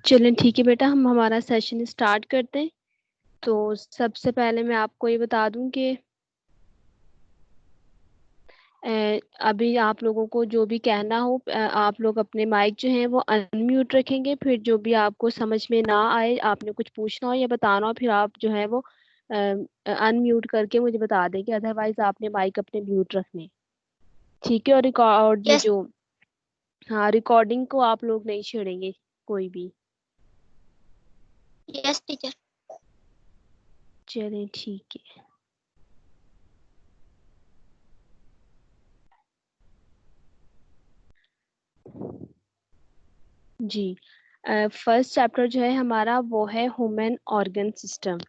चलें ठीक है बेटा, हम हमारा सेशन स्टार्ट करते हैं। तो सबसे पहले मैं आपको ये बता दूं कि अभी आप लोगों को जो भी कहना हो, आप लोग अपने माइक जो है वो अनम्यूट रखेंगे। फिर जो भी आपको समझ में ना आए, आपने कुछ पूछना हो या बताना हो, फिर आप जो है वो अनम्यूट करके मुझे बता देंगे। अदरवाइज आपने माइक अपने म्यूट रखने, ठीक है। और रिकॉर्ड ये यस जो, हाँ, रिकॉर्डिंग को आप लोग नहीं छेड़ेंगे कोई भी। Yes teacher. चलें ठीक है जी। फर्स्ट चैप्टर जो है हमारा वो है ह्यूमन ऑर्गन सिस्टम,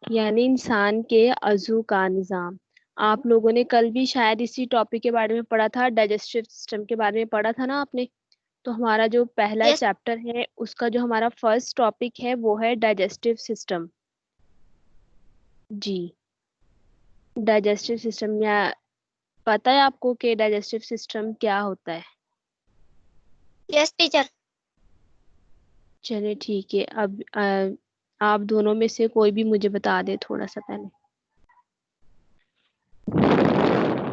यानी इंसान के अज़ू का निज़ाम। आप लोगों ने कल भी शायद इसी टॉपिक के बारे में पढ़ा था, डाइजेस्टिव सिस्टम के बारे में पढ़ा था ना आपने। तो हमारा जो पहला यस चैप्टर है उसका जो हमारा फर्स्ट टॉपिक है वो है डाइजेस्टिव सिस्टम। जी, डाइजेस्टिव सिस्टम, या पता है आपको कि डाइजेस्टिव सिस्टम क्या होता है? Yes teacher. चलिए ठीक है। अब आप दोनों में से कोई भी मुझे बता दे थोड़ा सा पहले।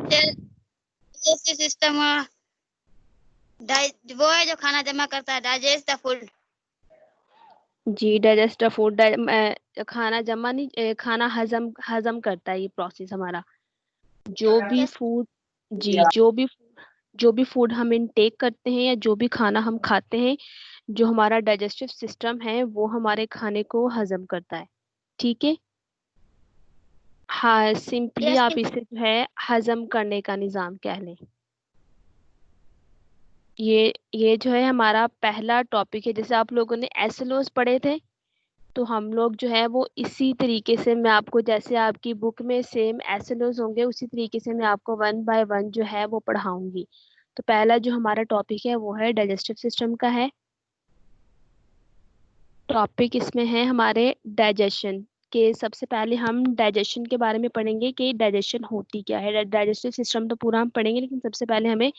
डाइजेस्टिव सिस्टम वो है जो खाना जमा करता है, डाइजेस्ट द फूड। जी, डाइजेस्ट द फूड, खाना जमा नहीं, खाना हजम हजम करता है ये प्रोसेस हमारा। जो भी यस फूड, जी, जो भी फूड हम इनटेक करते हैं या जो भी खाना हम खाते हैं, जो हमारा डाइजेस्टिव सिस्टम है वो हमारे खाने को हजम करता है, ठीक है। हाँ, सिंपली यस आप इसे जो है हजम करने का निज़ाम कह लें। ये जो है हमारा पहला टॉपिक है। जैसे आप लोगों ने एसएलओस पढ़े थे, तो हम लोग जो है वो इसी तरीके से, मैं आपको जैसे आपकी बुक में सेम एसएलओस होंगे उसी तरीके से मैं आपको वन बाय वन जो है वो पढ़ाऊंगी। तो पहला जो हमारा टॉपिक है वो है डाइजेस्टिव सिस्टम का है। टॉपिक इसमें है हमारे डाइजेशन के। सबसे पहले हम डाइजेशन के बारे में पढ़ेंगे कि डाइजेशन होती क्या है। डाइजेस्टिव सिस्टम तो पूरा हम पढ़ेंगे, लेकिन सबसे पहले हमें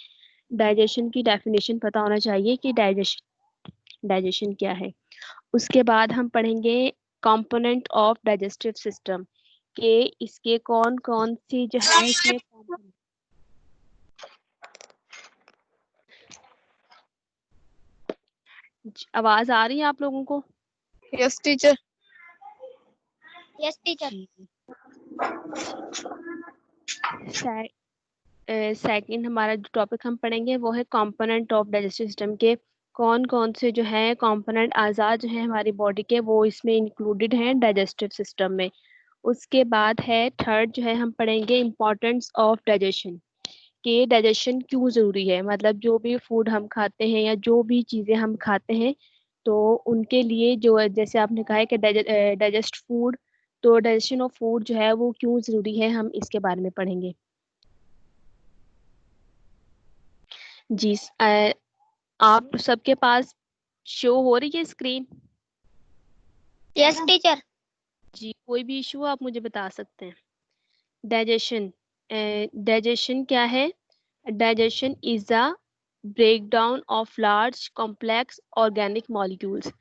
डाइजेशन की डेफिनेशन पता होना चाहिए कि डाइजेशन क्या है। उसके बाद हम पढ़ेंगे कंपोनेंट ऑफ डाइजेस्टिव सिस्टम के, इसके कौन कौन सी जो है इसमें component- आवाज आ रही है आप लोगों को? Yes teacher. Yes teacher. जी, सेकंड हमारा जो टॉपिक हम पढ़ेंगे वो है कंपोनेंट ऑफ डाइजेस्टिव सिस्टम के, कौन कौन से जो है कंपोनेंट आज़ाद जो है हमारी बॉडी के वो इसमें इंक्लूडेड हैं डाइजेस्टिव सिस्टम में। उसके बाद है थर्ड जो है हम पढ़ेंगे इम्पोर्टेंस ऑफ डाइजेशन, कि डाइजेशन क्यों ज़रूरी है। मतलब जो भी फूड हम खाते हैं या जो भी चीज़ें हम खाते हैं, तो उनके लिए जो है, जैसे आपने कहा है कि डाइजेस्ट फूड, तो डाइजेशन ऑफ फूड जो है वो क्यों ज़रूरी है, हम इसके बारे में पढ़ेंगे। जी, आप सबके पास शो हो रही है स्क्रीन? Yes teacher. जी, कोई भी इशू आप मुझे बता सकते हैं। डाइजेशन, डाइजेशन क्या है? Digestion is a breakdown of large complex organic molecules.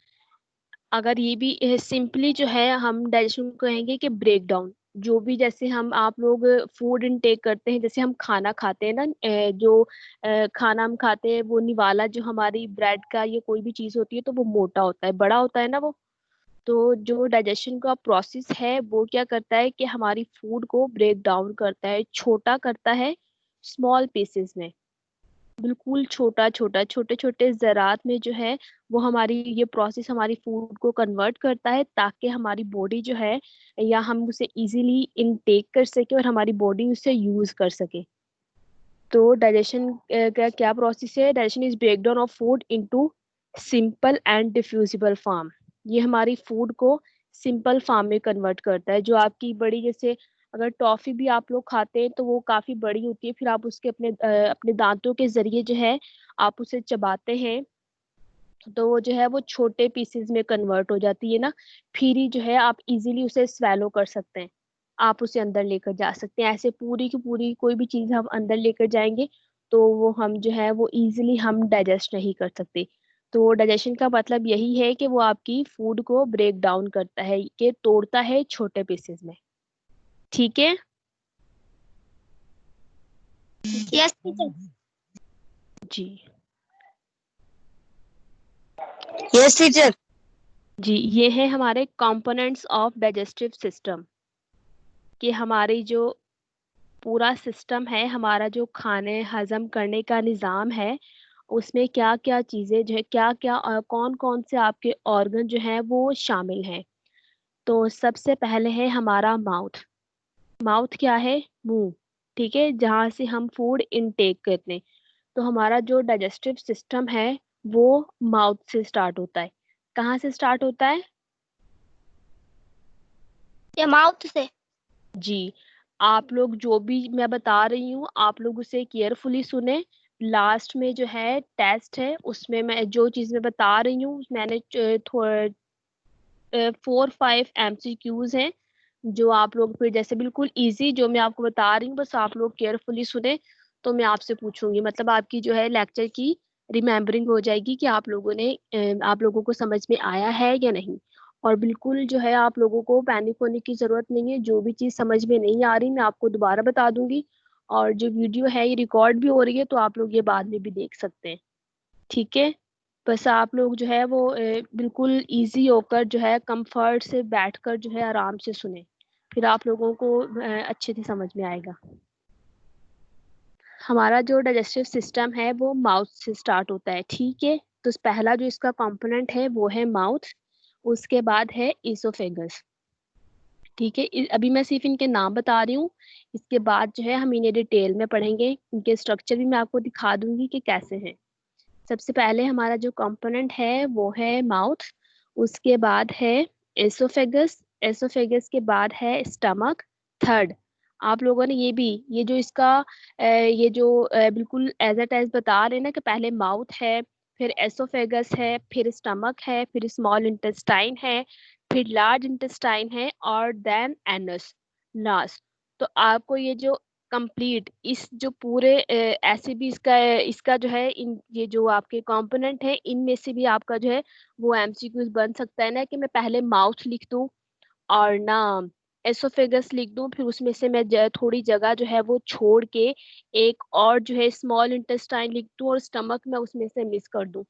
अगर ये भी सिंपली जो है हम डाइजेशन को कहेंगे कि ब्रेक डाउन, जो भी, जैसे हम आप लोग फूड इनटेक करते हैं, जैसे हम खाना खाते हैं ना, जो खाना हम खाते हैं वो निवाला जो हमारी ब्रेड का या कोई भी चीज़ होती है तो वो मोटा होता है, बड़ा होता है ना वो। तो जो डाइजेशन का प्रोसेस है वो क्या करता है कि हमारी फूड को ब्रेक डाउन करता है, छोटा करता है, स्मॉल पीसेस में, बिल्कुल छोटा छोटा, छोटे छोटे ज़रात में जो है वो हमारी ये प्रोसेस हमारी फूड को कन्वर्ट करता है, ताकि हमारी बॉडी जो है या हम उसे इजीली इनटेक कर सके और हमारी बॉडी उसे यूज़ कर सके। तो डाइजेशन का क्या प्रोसेस है? Digestion is breakdown of food into simple and diffusible form. ये हमारी फूड को सिंपल फॉर्म में कन्वर्ट करता है। जो आपकी बड़ी, जैसे अगर टॉफी भी आप लोग खाते हैं तो वो काफी बड़ी होती है, फिर आप उसके अपने दांतों के जरिए जो है आप उसे चबाते हैं, तो वो जो है वो छोटे पीसेस में कन्वर्ट हो जाती है ना, फिर ही जो है आप इजीली उसे स्वेलो कर सकते हैं, आप उसे अंदर लेकर जा सकते हैं। ऐसे पूरी की पूरी कोई भी चीज हम अंदर लेकर जाएंगे तो वो हम जो है वो इजीली हम डाइजेस्ट नहीं कर सकते। तो डाइजेशन का मतलब यही है कि वो आपकी फूड को ब्रेक डाउन करता है, कि तोड़ता है छोटे पीसेस में। ठीक है यस टीचर। जी। Yes teacher. जी, ये है हमारे कंपोनेंट्स ऑफ डाइजेस्टिव सिस्टम, कि हमारी जो पूरा सिस्टम है, हमारा जो खाने हजम करने का निज़ाम है, उसमें क्या क्या चीज़ें जो है, क्या क्या कौन कौन से आपके ऑर्गन जो हैं वो शामिल हैं। तो सबसे पहले है हमारा माउथ। माउथ क्या है? मुंह। ठीक है, जहाँ से हम फूड इनटेक करते हैं। तो हमारा जो डाइजेस्टिव सिस्टम है वो माउथ से स्टार्ट होता है। कहाँ से स्टार्ट होता है? ये माउथ से। जी। आप लोग जो भी मैं बता रही हूँ आप लोग उसे केयरफुली सुने। लास्ट में जो है टेस्ट है, उसमें मैं जो चीज़ मैं बता रही हूँ मैंने 4-5 MCQs हैं, जो आप लोग फिर जैसे बिल्कुल इजी जो मैं आपको बता रही हूँ बस आप लोग केयरफुली सुने। तो मैं आपसे पूछूंगी, मतलब आपकी जो है लेक्चर की रिमेम्बरिंग हो जाएगी कि आप लोगों ने आप लोगों को समझ में आया है या नहीं। और बिल्कुल जो है आप लोगों को पैनिक होने की ज़रूरत नहीं है, जो भी चीज़ समझ में नहीं आ रही मैं आपको दोबारा बता दूंगी। और जो वीडियो है ये रिकॉर्ड भी हो रही है तो आप लोग ये बाद में भी देख सकते हैं। ठीक है, बस आप लोग जो है वो बिल्कुल इजी होकर जो है कंफर्ट से बैठकर जो है आराम से सुने, फिर आप लोगों को अच्छे से समझ में आएगा। हमारा जो डाइजेस्टिव सिस्टम है वो माउथ से स्टार्ट होता है। ठीक है, तो पहला जो इसका कंपोनेंट है वो है माउथ। उसके बाद है इसोफेगस। ठीक है, अभी मैं सिर्फ इनके नाम बता रही हूँ, इसके बाद जो है हम इन्हें डिटेल में पढ़ेंगे, इनके स्ट्रक्चर भी मैं आपको दिखा दूंगी कि कैसे हैं। सबसे पहले हमारा जो कंपोनेंट है वो है माउथ। उसके बाद है एसोफेगस। एसोफेगस के बाद है स्टमक। थर्ड, आप लोगों ने ये जो इसका ये जो बिल्कुल एज एट एज बता रहे हैं ना कि पहले माउथ है, फिर एसोफेगस है, फिर स्टमक है, फिर स्मॉल इंटेस्टाइन है, फिर लार्ज इंटेस्टाइन है और देन एनस लास्ट। तो आपको ये जो कंप्लीट इस जो पूरे ऐसे भी इसका इसका जो है इन ये जो आपके कंपोनेंट है इनमें से भी आपका जो है वो एमसीक्यूज बन सकता है ना, कि मैं पहले माउथ लिख दूं और ना एसोफेगस लिख दूं, फिर उसमें से मैं थोड़ी जगह जो है वो छोड़ के एक और जो है स्मॉल इंटेस्टाइन लिख दूं और स्टमक में उसमें से मिस कर दूं।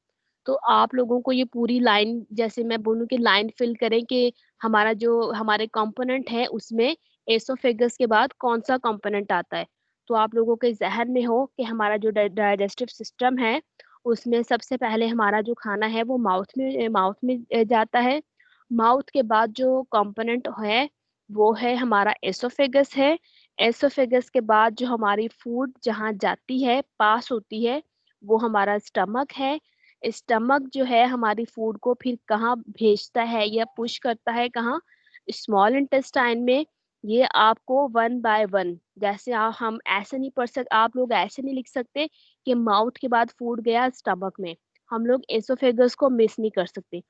तो आप लोगों को ये पूरी लाइन जैसे मैं बोलूं कि लाइन फिल करें कि हमारा जो हमारे कंपोनेंट है उसमें एसोफेगस के बाद कौन सा कंपोनेंट आता है। तो आप लोगों के जहन में हो कि हमारा जो डाइजेस्टिव सिस्टम है उसमें सबसे पहले हमारा जो खाना है वो माउथ में जाता है। माउथ के बाद जो कंपोनेंट है वो है हमारा एसोफेगस है। एसोफेगस के बाद जो हमारी फूड जहाँ जाती है पास होती है वो हमारा स्टमक है। स्टमक जो है हमारी फूड को फिर कहाँ भेजता है या पुश करता है, कहाँ? स्मॉल इंटेस्टाइन में। ये आपको वन बाय वन, जैसे हम ऐसे नहीं पढ़ सकते, आप लोग ऐसे नहीं लिख सकते कि माउथ के बाद फूड गया स्टमक में, हम लोग एसोफेगस को मिस नहीं कर सकते।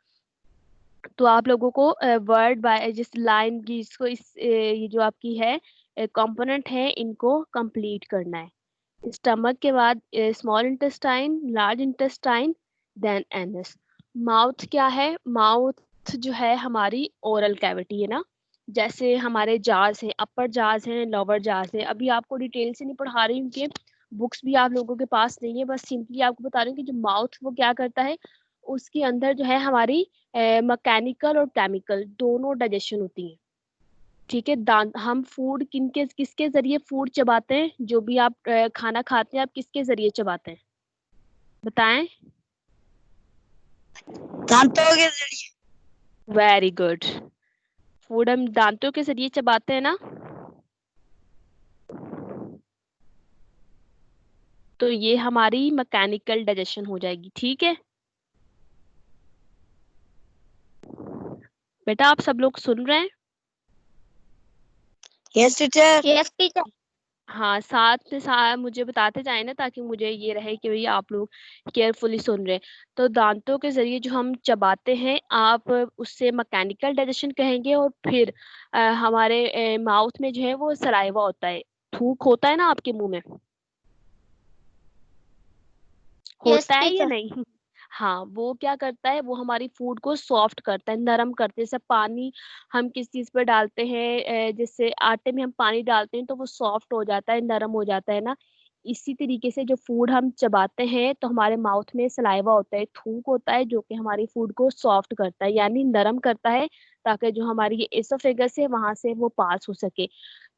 तो आप लोगों को वर्ड बाय जिस लाइन की इसको ये जो आपकी है कंपोनेंट है इनको कंप्लीट करना है। स्टमक के बाद small intestine, large intestine, then anus. Mouth क्या है? माउथ जो है हमारी ओरल कैविटी है ना, जैसे हमारे जार्स हैं, अपर जार्स हैं, लोअर जार्स हैं। अभी आपको डिटेल से नहीं पढ़ा रही हूँ कि बुक्स भी आप लोगों के पास नहीं है, बस सिंपली आपको बता रही हूँ कि जो माउथ वो क्या करता है, उसके अंदर जो है हमारी मैकेनिकल और केमिकल दोनों डाइजेशन होती है। ठीक है, दांत हम फूड किनके किसके जरिए फूड चबाते हैं? जो भी आप खाना खाते हैं आप किसके जरिए चबाते हैं बताएं? दांतों के जरिए। Very good. फूड हम दांतों के जरिए चबाते हैं ना। तो ये हमारी मैकेनिकल डाइजेशन हो जाएगी। ठीक है बेटा, आप सब लोग सुन रहे हैं? Yes teacher. Yes teacher. हाँ, साथ में साथ मुझे बताते जाए ना, ताकि मुझे ये रहे कि भई आप लोग केयरफुली सुन रहे हैं। तो दांतों के ज़रिए जो हम चबाते हैं, आप उससे मैकेनिकल डाइजेशन कहेंगे, और फिर हमारे माउथ में जो है वो सलाइवा होता है। थूक होता है ना आपके मुँह में? यस होता है या टीचर। नहीं? हाँ, वो क्या करता है, वो हमारी फूड को सॉफ्ट करता है, नरम करते हैं। जैसे पानी हम किस चीज़ पे डालते हैं, जैसे आटे में हम पानी डालते हैं तो वो सॉफ्ट हो जाता है, नरम हो जाता है ना। इसी तरीके से जो फूड हम चबाते हैं तो हमारे माउथ में सलाइवा होता है, थूक होता है, जो कि हमारी फूड को सॉफ्ट करता है, यानी नरम करता है, ताकि जो हमारी ये एसोफेगस है वहाँ से वो पास हो सके।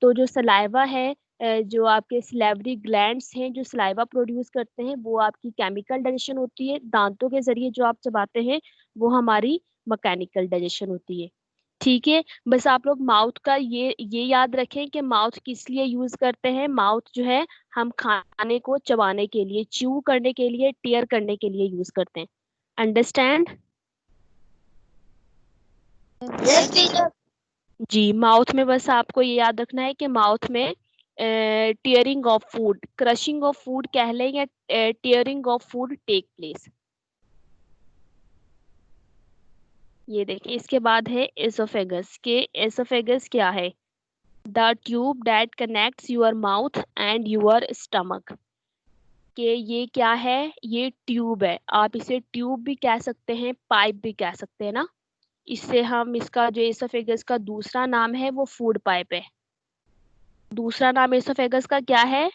तो जो सलाइवा है, जो आपके सलाइवरी ग्लैंड्स हैं जो सलाइवा प्रोड्यूस करते हैं, वो आपकी केमिकल डाइजेशन होती है। दांतों के ज़रिए जो आप चबाते हैं, वो हमारी मैकेनिकल डाइजेशन होती है। ठीक है? बस आप लोग माउथ का ये याद रखें कि माउथ किस लिए यूज़ करते हैं। माउथ जो है हम खाने को चबाने के लिए, च्यू करने के लिए, टियर करने के लिए यूज़ करते हैं। अंडरस्टैंड? Yes teacher. जी, माउथ में बस आपको ये याद रखना है कि माउथ में tearing of food, crushing of food कह लें, या tearing of food take place. ये देखिए, इसके बाद है एसोफेगस। के एसोफेगस क्या है? The tube that connects your mouth and your stomach. के ये क्या है? ये ट्यूब है। आप इसे ट्यूब भी कह सकते हैं, पाइप भी कह सकते हैं ना। इससे हम, इसका जो एसोफेगस का दूसरा नाम है वो फूड पाइप है। दूसरा नाम एसोफेगस का क्या है?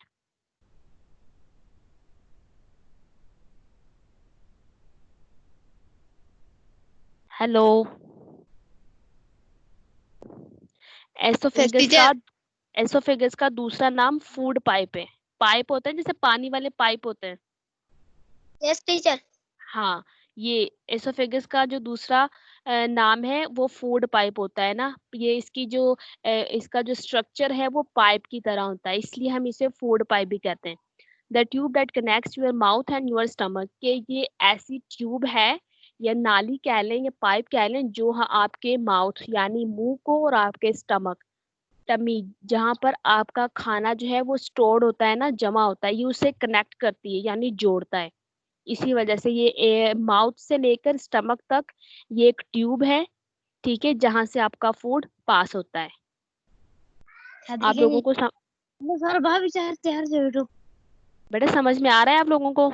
हेलो। यस एसोफेगस का टीचर। एसोफेगस का दूसरा नाम फूड पाइप है। पाइप होते हैं, जैसे पानी वाले पाइप होते हैं। Yes teacher. हाँ, ये एसोफेगस का जो दूसरा नाम है वो फूड पाइप होता है ना। ये इसका जो स्ट्रक्चर है वो पाइप की तरह होता है, इसलिए हम इसे फूड पाइप भी कहते हैं। The tube that connects your mouth and your stomach. के ये ऐसी ट्यूब है, या नाली कह लें, या पाइप कह लें, जो आपके माउथ यानी मुंह को, और आपके स्टमक, टमी, जहाँ पर आपका खाना जो है वो स्टोर्ड होता है ना, जमा होता है, ये उसे कनेक्ट करती है, यानी जोड़ता है। इसी वजह से ये माउथ से लेकर स्टमक तक ये एक ट्यूब है, ठीक है, जहाँ से आपका फूड पास होता है। आप लोगों को सर भाभी चार चार से बेटा समझ में आ रहा है आप लोगों को?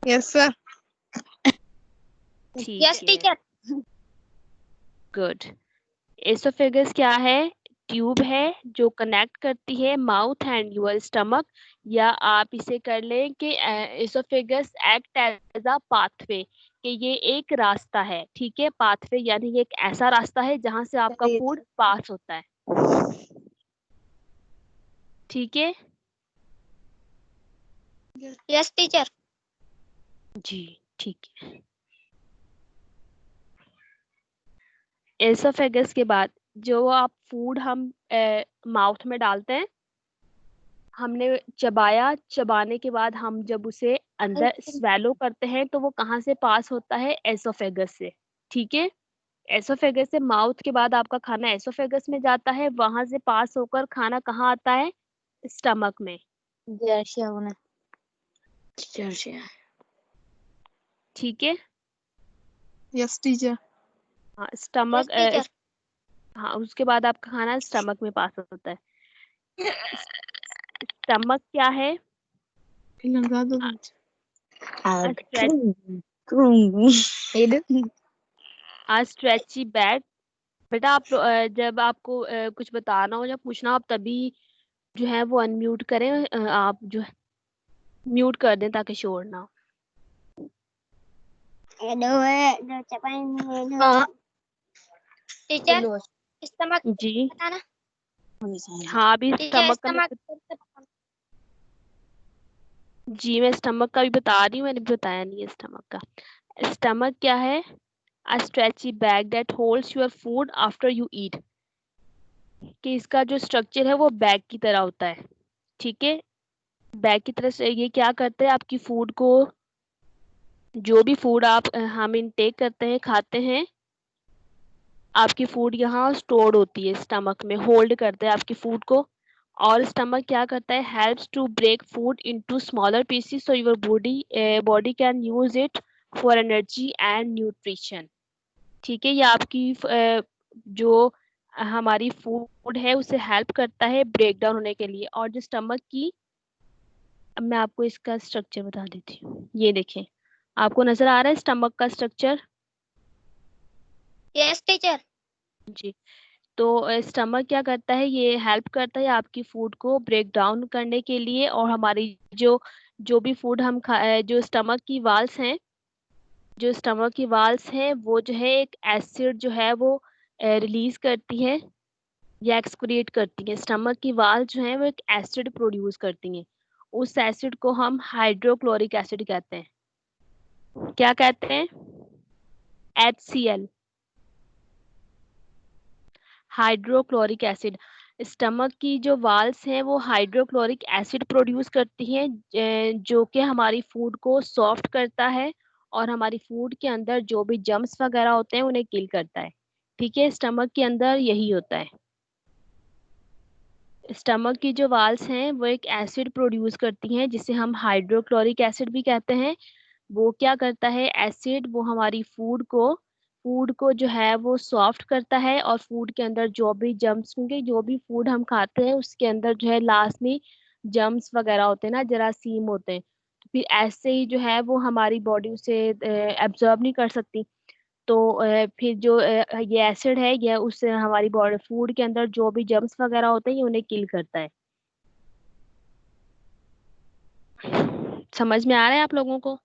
Yes sir. ठीक यस है, टीचर। गुड। एसोफेगस क्या है? ट्यूब है जो कनेक्ट करती है माउथ एंड योर स्टमक, या आप इसे कर लें कि oesophagus act as a pathway, कि ये एक रास्ता है, ठीक है। पाथवे यानी ये एक ऐसा रास्ता है जहां से आपका फूड पास होता है, ठीक है यस टीचर। जी। ठीक है, एसोफेगस के बाद जो आप फूड हम माउथ में डालते हैं, हमने चबाया, चबाने के बाद हम जब उसे अंदर स्वेलो करते हैं तो वो कहाँ से पास होता है? एसोफेगस से, ठीक है। एसोफेगस से माउथ के बाद आपका खाना एसोफेगस में जाता है, वहां से पास होकर खाना कहाँ आता है? स्टमक में, ठीक है। Yes teacher. हाँ, यस टीचर। हाँ, उसके बाद आपका खाना स्टमक में पास होता है। स्टमक क्या है? लगा दो स्ट्रेच स्ट्रेची बैग। बेटा आप जब आपको कुछ बताना हो या पूछना हो, आप तभी जो है वो अनम्यूट करें, आप जो है म्यूट कर दें ताकि शोर ना हो। टीचर स्टमक जी बताना। हाँ, अभी टीचर स्टमक का स्टमक। जी मैं स्टमक का भी बता रही हूँ, मैंने भी बताया नहीं है स्टमक का। स्टमक क्या है? A stretchy bag that holds your food after you eat. कि इसका जो स्ट्रक्चर है वो बैग की तरह होता है, ठीक है। बैग की तरह से ये क्या करते हैं, आपकी फूड को, जो भी फूड हम इनटेक करते हैं, खाते हैं, आपकी फूड यहाँ स्टोर्ड होती है, स्टमक में होल्ड करते हैं आपकी फूड को, और स्टमक क्या करता है, helps to break food into smaller pieces so your body can use it for energy and nutrition. ठीक है, ये आपकी जो हमारी फूड है उसे हेल्प करता है ब्रेक डाउन होने के लिए। और जो स्टमक की, अब मैं आपको इसका स्ट्रक्चर बता देती हूँ। ये देखें, आपको नजर आ रहा है स्टमक का स्ट्रक्चर? Yes teacher. जी। तो स्टमक क्या करता है, ये हेल्प करता है आपकी फूड को ब्रेक डाउन करने के लिए। और हमारी जो जो भी फूड हम जो स्टमक की वाल्स हैं, जो स्टमक की वाल्स हैं वो जो है एक एसिड जो है वो रिलीज करती है या एक्सक्रिएट करती है। स्टमक की वाल जो है वो एक एसिड प्रोड्यूस करती हैं। उस एसिड को हम हाइड्रोक्लोरिक एसिड कहते हैं। क्या कहते हैं? HCl, hydrochloric acid. स्टमक की जो वाल्स हैं वो हाइड्रोक्लोरिक एसिड प्रोड्यूस करती हैं, जो कि हमारी फूड को सॉफ्ट करता है और हमारी फूड के अंदर जो भी जम्स वगैरह होते हैं उन्हें किल करता है। ठीक है, स्टमक के अंदर यही होता है। स्टमक की जो वाल्स हैं वो एक एसिड प्रोड्यूस करती हैं जिसे हम हाइड्रोक्लोरिक एसिड भी कहते हैं। वो क्या करता है, एसिड वो हमारी फूड को जो है वो सॉफ्ट करता है और फूड के अंदर जो भी जम्स, क्योंकि जो भी फूड हम खाते हैं उसके अंदर जो है लास्ट में जम्स वगैरह होते हैं ना, जरासीम होते हैं। तो फिर ऐसे ही जो है वो हमारी बॉडी उसे एब्जॉर्ब नहीं कर सकती। तो फिर जो ये एसिड है ये उस हमारी बॉडी फूड के अंदर जो भी जर्म्स वगैरह होते हैं ये उन्हें किल करता है। समझ में आ रहा है आप लोगों को?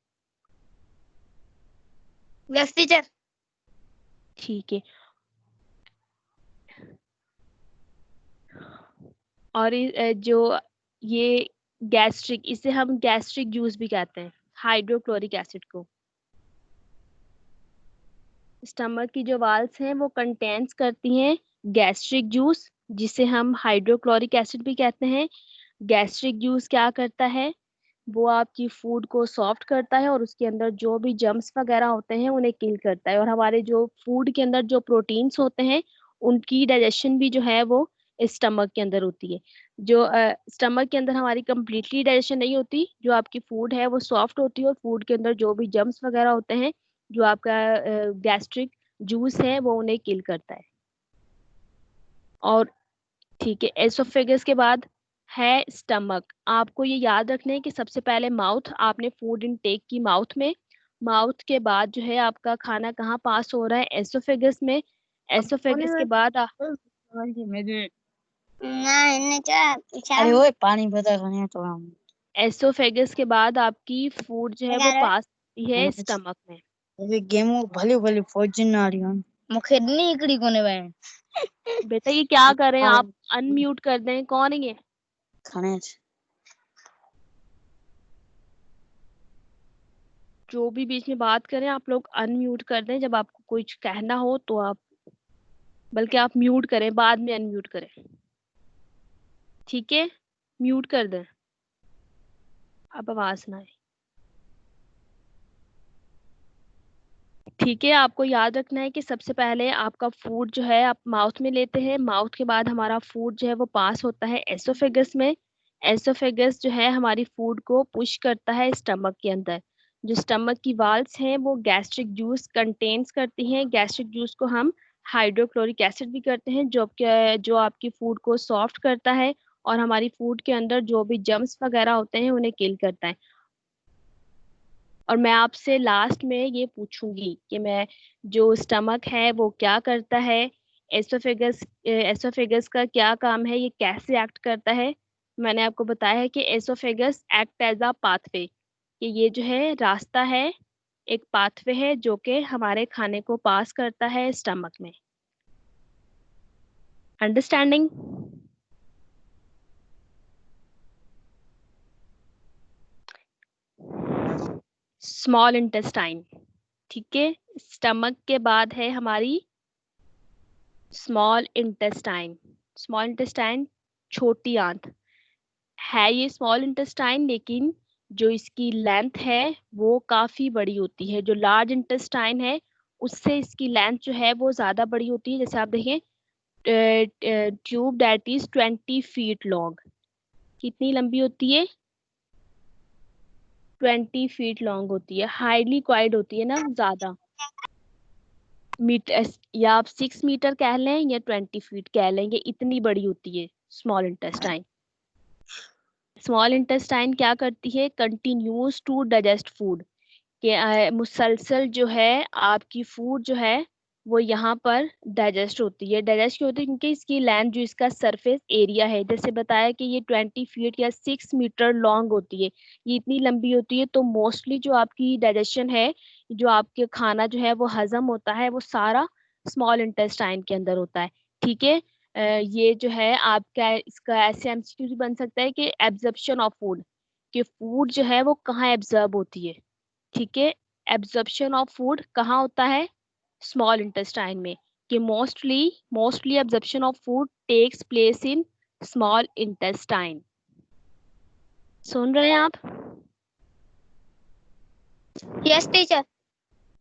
Yes teacher. ठीक है। और जो ये गैस्ट्रिक, इसे हम गैस्ट्रिक जूस भी कहते हैं, हाइड्रोक्लोरिक एसिड को। स्टमक की जो वाल्स हैं वो कंटेन्स करती हैं गैस्ट्रिक जूस, जिसे हम हाइड्रोक्लोरिक एसिड भी कहते हैं। गैस्ट्रिक जूस क्या करता है, वो आपकी फूड को सॉफ्ट करता है और उसके अंदर जो भी जम्स वगैरह होते हैं उन्हें किल करता है। और हमारे जो फूड के अंदर जो प्रोटीन्स होते हैं उनकी डाइजेशन भी जो है वो स्टमक के अंदर होती है। जो स्टमक के अंदर हमारी कंप्लीटली डाइजेशन नहीं होती, जो आपकी फूड है वो सॉफ्ट होती है और फूड के अंदर जो भी जम्स वगैरह होते हैं, जो आपका गैस्ट्रिक जूस है वो उन्हें किल करता है। और ठीक है, एसोफेगस के बाद है स्टमक। आपको ये याद रखना है कि सबसे पहले माउथ, आपने फूड इनटेक की माउथ में, माउथ के बाद जो है आपका खाना कहाँ पास हो रहा है, एसोफेगस में। एसोफेगस के बाद अरे ओए पानी बता खाने तो हम एसोफेगस के बाद आपकी फूड जो है वो पास होती है स्टमक में। अरे गेम भले भले फौज ना रही हूं मुखे नहीं इकड़ी कोने भाई बेटा ये क्या कर रहे हैं आप? अनम्यूट कर दें। कौन है ये? खाने जो भी बीच में बात करें आप लोग अनम्यूट कर दें। जब आपको कुछ कहना हो तो आप, बल्कि आप म्यूट करें, बाद में अनम्यूट करें। ठीक है, म्यूट कर दें, अब आवाज ना आए। ठीक है, आपको याद रखना है कि सबसे पहले आपका फूड जो है आप माउथ में लेते हैं, माउथ के बाद हमारा फूड जो है वो पास होता है एसोफेगस में। एसोफेगस जो है हमारी फूड को पुश करता है स्टमक के अंदर। जो स्टमक की वाल्स हैं वो गैस्ट्रिक जूस कंटेन्स करती हैं। गैस्ट्रिक जूस को हम हाइड्रोक्लोरिक एसिड भी करते हैं, जो आपकी फूड को सॉफ्ट करता है और हमारी फूड के अंदर जो भी जम्स वगैरह होते हैं उन्हें किल करता है। और मैं आपसे लास्ट में ये पूछूंगी कि मैं, जो स्टमक है वो क्या करता है, एसोफेगस का क्या काम है, ये कैसे एक्ट करता है। मैंने आपको बताया है कि oesophagus act as a pathway, कि ये जो है रास्ता है, एक पाथवे है जो कि हमारे खाने को पास करता है स्टमक में। अंडरस्टैंडिंग? Small intestine. ठीक है, स्टमक के बाद है हमारी स्मॉल इंटेस्टाइन। स्मॉल इंटेस्टाइन, छोटी आंत है ये स्मॉल इंटेस्टाइन, लेकिन जो इसकी लेंथ है वो काफी बड़ी होती है। जो लार्ज इंटेस्टाइन है उससे इसकी लेंथ जो है वो ज्यादा बड़ी होती है। जैसे आप देखें tube that is 20 feet long. कितनी लंबी होती है? 20 फीट लॉन्ग होती है। हाईली क्वाइड होती है ना ज्यादा। मीटर या आप 6 मीटर कह लें या 20 फीट कह लेंगे, इतनी बड़ी होती है स्मॉल इंटेस्टाइन। स्मॉल इंटेस्टाइन क्या करती है? कंटिन्यूस टू डाइजेस्ट फूड, कि मुसलसल जो है आपकी फूड जो है वो यहाँ पर डाइजेस्ट होती है। डाइजेस्ट क्यों होती है? क्योंकि इसकी लेंथ, जो इसका सरफेस एरिया है, जैसे बताया कि ये 20 फीट या 6 मीटर लॉन्ग होती है, ये इतनी लंबी होती है, तो मोस्टली जो आपकी डाइजेशन है, जो आपके खाना जो है वो हजम होता है, वो सारा स्मॉल इंटेस्टाइन के अंदर होता है। ठीक है। ये जो है आपका इसका ऐसे एमसीक्यू भी बन सकता है कि एब्जॉर्प्शन ऑफ फूड, कि फूड जो है वो कहाँ एब्जॉर्ब होती है। ठीक है। एब्जॉर्प्शन ऑफ फूड कहाँ होता है? स्मॉल इंटेस्टाइन में। कि mostly absorption of food takes place in small intestine. सुन रहे हैं आप? Yes teacher.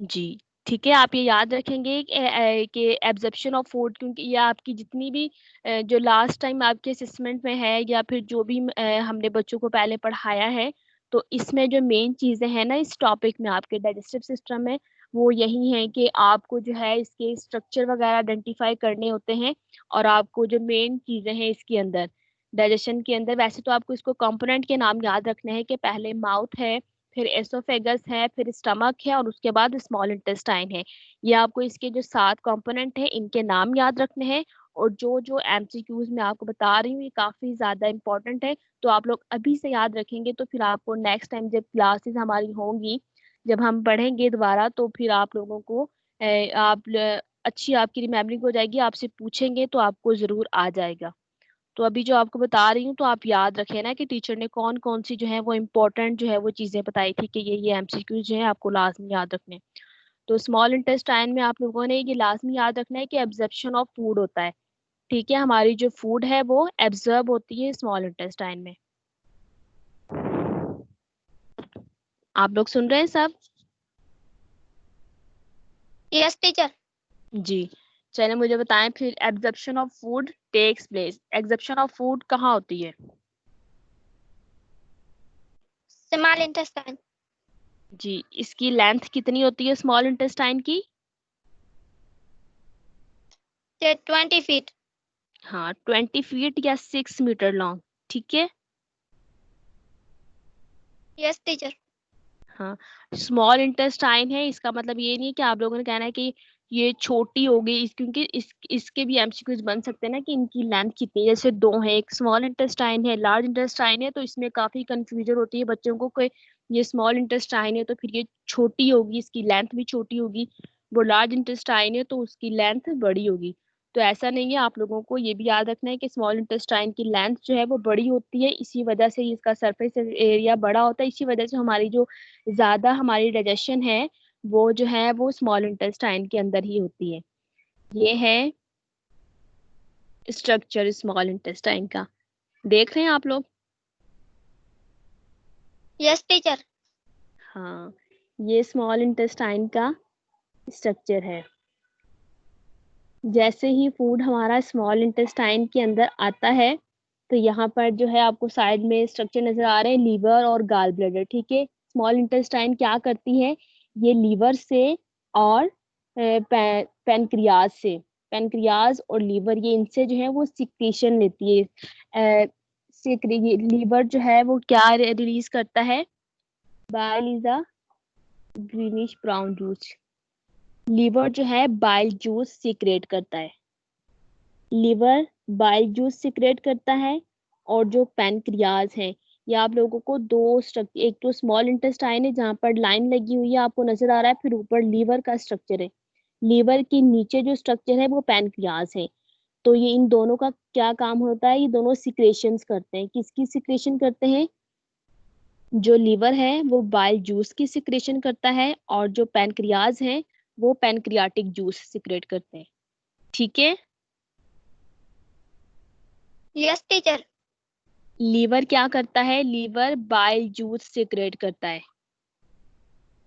जी। ठीक है, आप ये याद रखेंगे कि एब्जॉर्प्शन ऑफ फूड, क्योंकि ये आपकी जितनी भी जो लास्ट टाइम आपके असेसमेंट में है, या फिर जो भी हमने बच्चों को पहले पढ़ाया है, तो इसमें जो मेन चीज़ें हैं ना इस टॉपिक में आपके डाइजेस्टिव सिस्टम में, वो यही है कि आपको जो है इसके स्ट्रक्चर वगैरह आइडेंटिफाई करने होते हैं, और आपको जो मेन चीज़ें हैं इसके अंदर डाइजेशन के अंदर, वैसे तो आपको इसको कंपोनेंट के नाम याद रखने हैं, कि पहले माउथ है, फिर एसोफेगस है, फिर स्टमक है, और उसके बाद स्मॉल इंटेस्टाइन है। ये आपको इसके जो 7 कंपोनेंट है इनके नाम याद रखने हैं। और जो जो एमसीक्यूज मैं आपको बता रही हूँ ये काफी ज्यादा इंपॉर्टेंट है, तो आप लोग अभी से याद रखेंगे, तो फिर आपको नेक्स्ट टाइम जब क्लासेस हमारी होंगी, जब हम पढ़ेंगे दोबारा, तो फिर आप लोगों को अच्छी आपकी रिमेमरिंग हो जाएगी, आपसे पूछेंगे तो आपको जरूर आ जाएगा। तो अभी जो आपको बता रही हूँ, तो आप याद रखें ना कि टीचर ने कौन कौन सी जो है वो इम्पोर्टेंट जो है वो चीजें बताई थी, कि ये एमसीक्यूज जो है आपको लाजमी याद रखने। तो स्मॉल इंटेस्टाइन में आप लोगों ने ये लाजमी याद रखना है कि एब्जॉर्प्शन ऑफ फूड होता है। ठीक है, हमारी जो फूड है वो एब्जॉर्ब होती है स्मॉल इंटेस्टाइन में। आप लोग सुन रहे हैं सब? Yes teacher. जी। चलिए मुझे बताएं फिर, absorption of food takes place, absorption of food कहाँ होती है? Small intestine. जी। इसकी लेंथ कितनी होती है स्मॉल इंटेस्टाइन की? 20 फीट। हाँ, 20 फीट या 6 मीटर लॉन्ग। ठीक है। Yes teacher. हाँ, स्मॉल इंटेस्टाइन है, इसका मतलब ये नहीं है कि आप लोगों ने कहना है कि ये छोटी होगी, क्योंकि इसके भी एमसीक्यूज बन सकते हैं ना कि इनकी लेंथ कितनी है। जैसे दो है, एक स्मॉल इंटेस्टाइन है, लार्ज इंटेस्टाइन है, तो इसमें काफी कंफ्यूजन होती है बच्चों को कि ये स्मॉल इंटेस्टाइन है तो फिर ये छोटी होगी, इसकी लेंथ भी छोटी होगी। वो लार्ज इंटेस्टाइन है तो उसकी लेंथ बड़ी होगी। तो ऐसा नहीं है, आप लोगों को ये भी याद रखना है कि स्मॉल इंटेस्टाइन की लेंथ जो है वो बड़ी होती है, इसी वजह से इसका सरफेस एरिया बड़ा होता है, इसी वजह से हमारी जो ज्यादा हमारी डाइजेशन है वो जो है वो स्मॉल इंटेस्टाइन के अंदर ही होती है। ये है स्ट्रक्चर स्मॉल इंटेस्टाइन का। देख रहे हैं आप लोग? Yes teacher. हाँ, ये स्मॉल इंटेस्टाइन का स्ट्रक्चर है। जैसे ही फूड हमारा स्मॉल इंटेस्टाइन के अंदर आता है, तो यहाँ पर जो है आपको साइड में स्ट्रक्चर नजर आ रहे हैं, लीवर और गाल ब्लैडर। ठीक है। स्मॉल इंटेस्टाइन क्या करती है? ये लीवर से और पैनक्रियाज से, पैनक्रियाज और लीवर, ये इनसे जो है वो सिक्रीशन लेती है। लीवर जो है वो क्या रिलीज करता है? Bile is a greenish brown juice. Liver जो है बाइल जूस सीक्रेट करता है। लिवर बाइल जूस सिक्रेट करता है, और जो पैनक्रियाज है, ये आप लोगों को दो स्ट्रक्चर, एक तो स्मॉल इंटेस्टाइन है जहाँ पर लाइन लगी हुई है आपको नजर आ रहा है, फिर ऊपर लीवर का स्ट्रक्चर है। लीवर के नीचे जो स्ट्रक्चर है वो पैनक्रियाज है। तो ये इन दोनों का क्या काम होता है? ये दोनों सिक्रेशंस करते हैं। किसकी सिक्रेशन करते हैं? जो लीवर है वो बाइल जूस की सिक्रेशन करता है, और जो पैनक्रियाज है वो पैनक्रियाटिक जूस सिक्रेट करते हैं। ठीक है। Yes teacher. लीवर क्या करता है? लीवर बाइल जूस सिक्रेट करता है।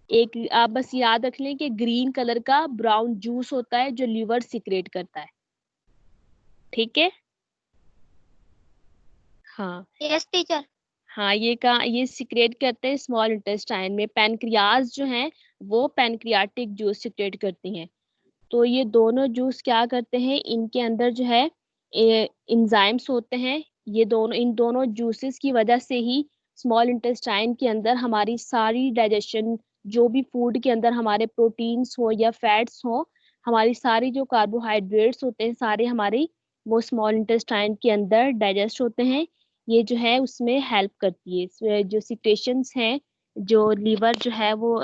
एक आप बस याद रख लें कि ग्रीन कलर का ब्राउन जूस होता है जो लीवर सिक्रेट करता है। ठीक है। हाँ यस टीचर। हाँ, ये सिक्रेट करते हैं स्मॉल इंटेस्टाइन में। पैनक्रियाज जो है वो पैनक्रियाटिक जूस सिक्रेट करती हैं। तो ये दोनों जूस क्या करते हैं, इनके अंदर जो है इंजाइम्स होते हैं। ये दोनों, इन दोनों जूसेस की वजह से ही स्मॉल इंटेस्टाइन के अंदर हमारी सारी डाइजेशन, जो भी फूड के अंदर हमारे प्रोटीन्स हो या फैट्स हो, हमारी सारी जो कार्बोहाइड्रेट्स होते हैं सारे हमारे वो स्मॉल इंटेस्टाइन के अंदर डाइजेस्ट होते हैं। ये जो है उसमें हेल्प करती है। जो सिक्रेशंस हैं, जो लीवर जो है वो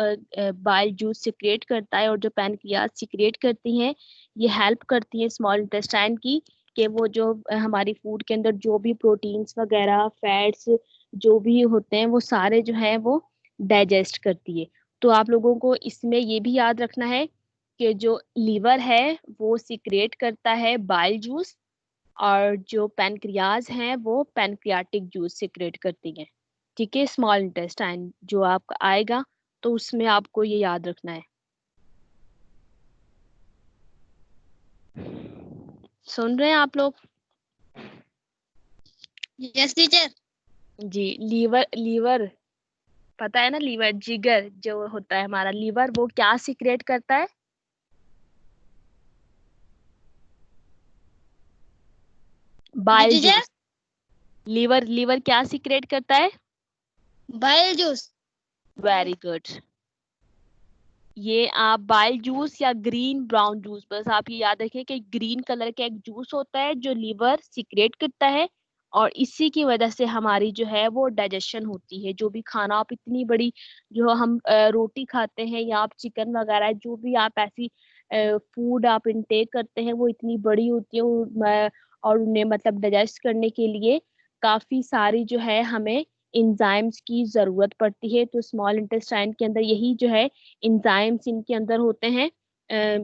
बाइल जूस सिक्रेट करता है और जो पैनक्रियाज सिक्रेट करती हैं, ये हेल्प करती है स्मॉल इंटेस्टाइन की, कि वो जो हमारी फूड के अंदर जो भी प्रोटीन्स वगैरह फैट्स जो भी होते हैं वो सारे जो है वो डाइजेस्ट करती है। तो आप लोगों को इसमें ये भी याद रखना है कि जो लीवर है वो सिक्रेट करता है बाइल जूस, और जो पैनक्रियाज हैं वो पैनक्रियाटिक जूस सिक्रेट करती हैं। ठीक है, स्मॉल इंटेस्टाइन जो आपका आएगा तो उसमें आपको ये याद रखना है। सुन रहे हैं आप लोग? Yes teacher. जी। लीवर, लीवर पता है ना, लीवर जिगर जो होता है हमारा लीवर, वो क्या सिक्रेट करता है? जी bile teacher. Juice. Liver liver क्या सिक्रेट करता है? Bile juice. Very good. ये आप बाइल जूस या ग्रीन ब्राउन जूस, बस आप ये याद रखें कि ग्रीन कलर का एक जूस होता है जो लीवर सिक्रेट करता है, और इसी की वजह से हमारी जो है वो डाइजेशन होती है। जो भी खाना आप इतनी बड़ी, जो हम रोटी खाते हैं या आप चिकन वगैरह, जो भी आप ऐसी फूड आप इनटेक करते हैं वो इतनी बड़ी होती है, और उन्हें मतलब डाइजेस्ट करने के लिए काफी सारी जो है हमें इंजाइम्स की जरूरत पड़ती है। तो स्मॉल इंटेस्टाइन के अंदर यही जो है इंजाइम्स इनके अंदर होते हैं।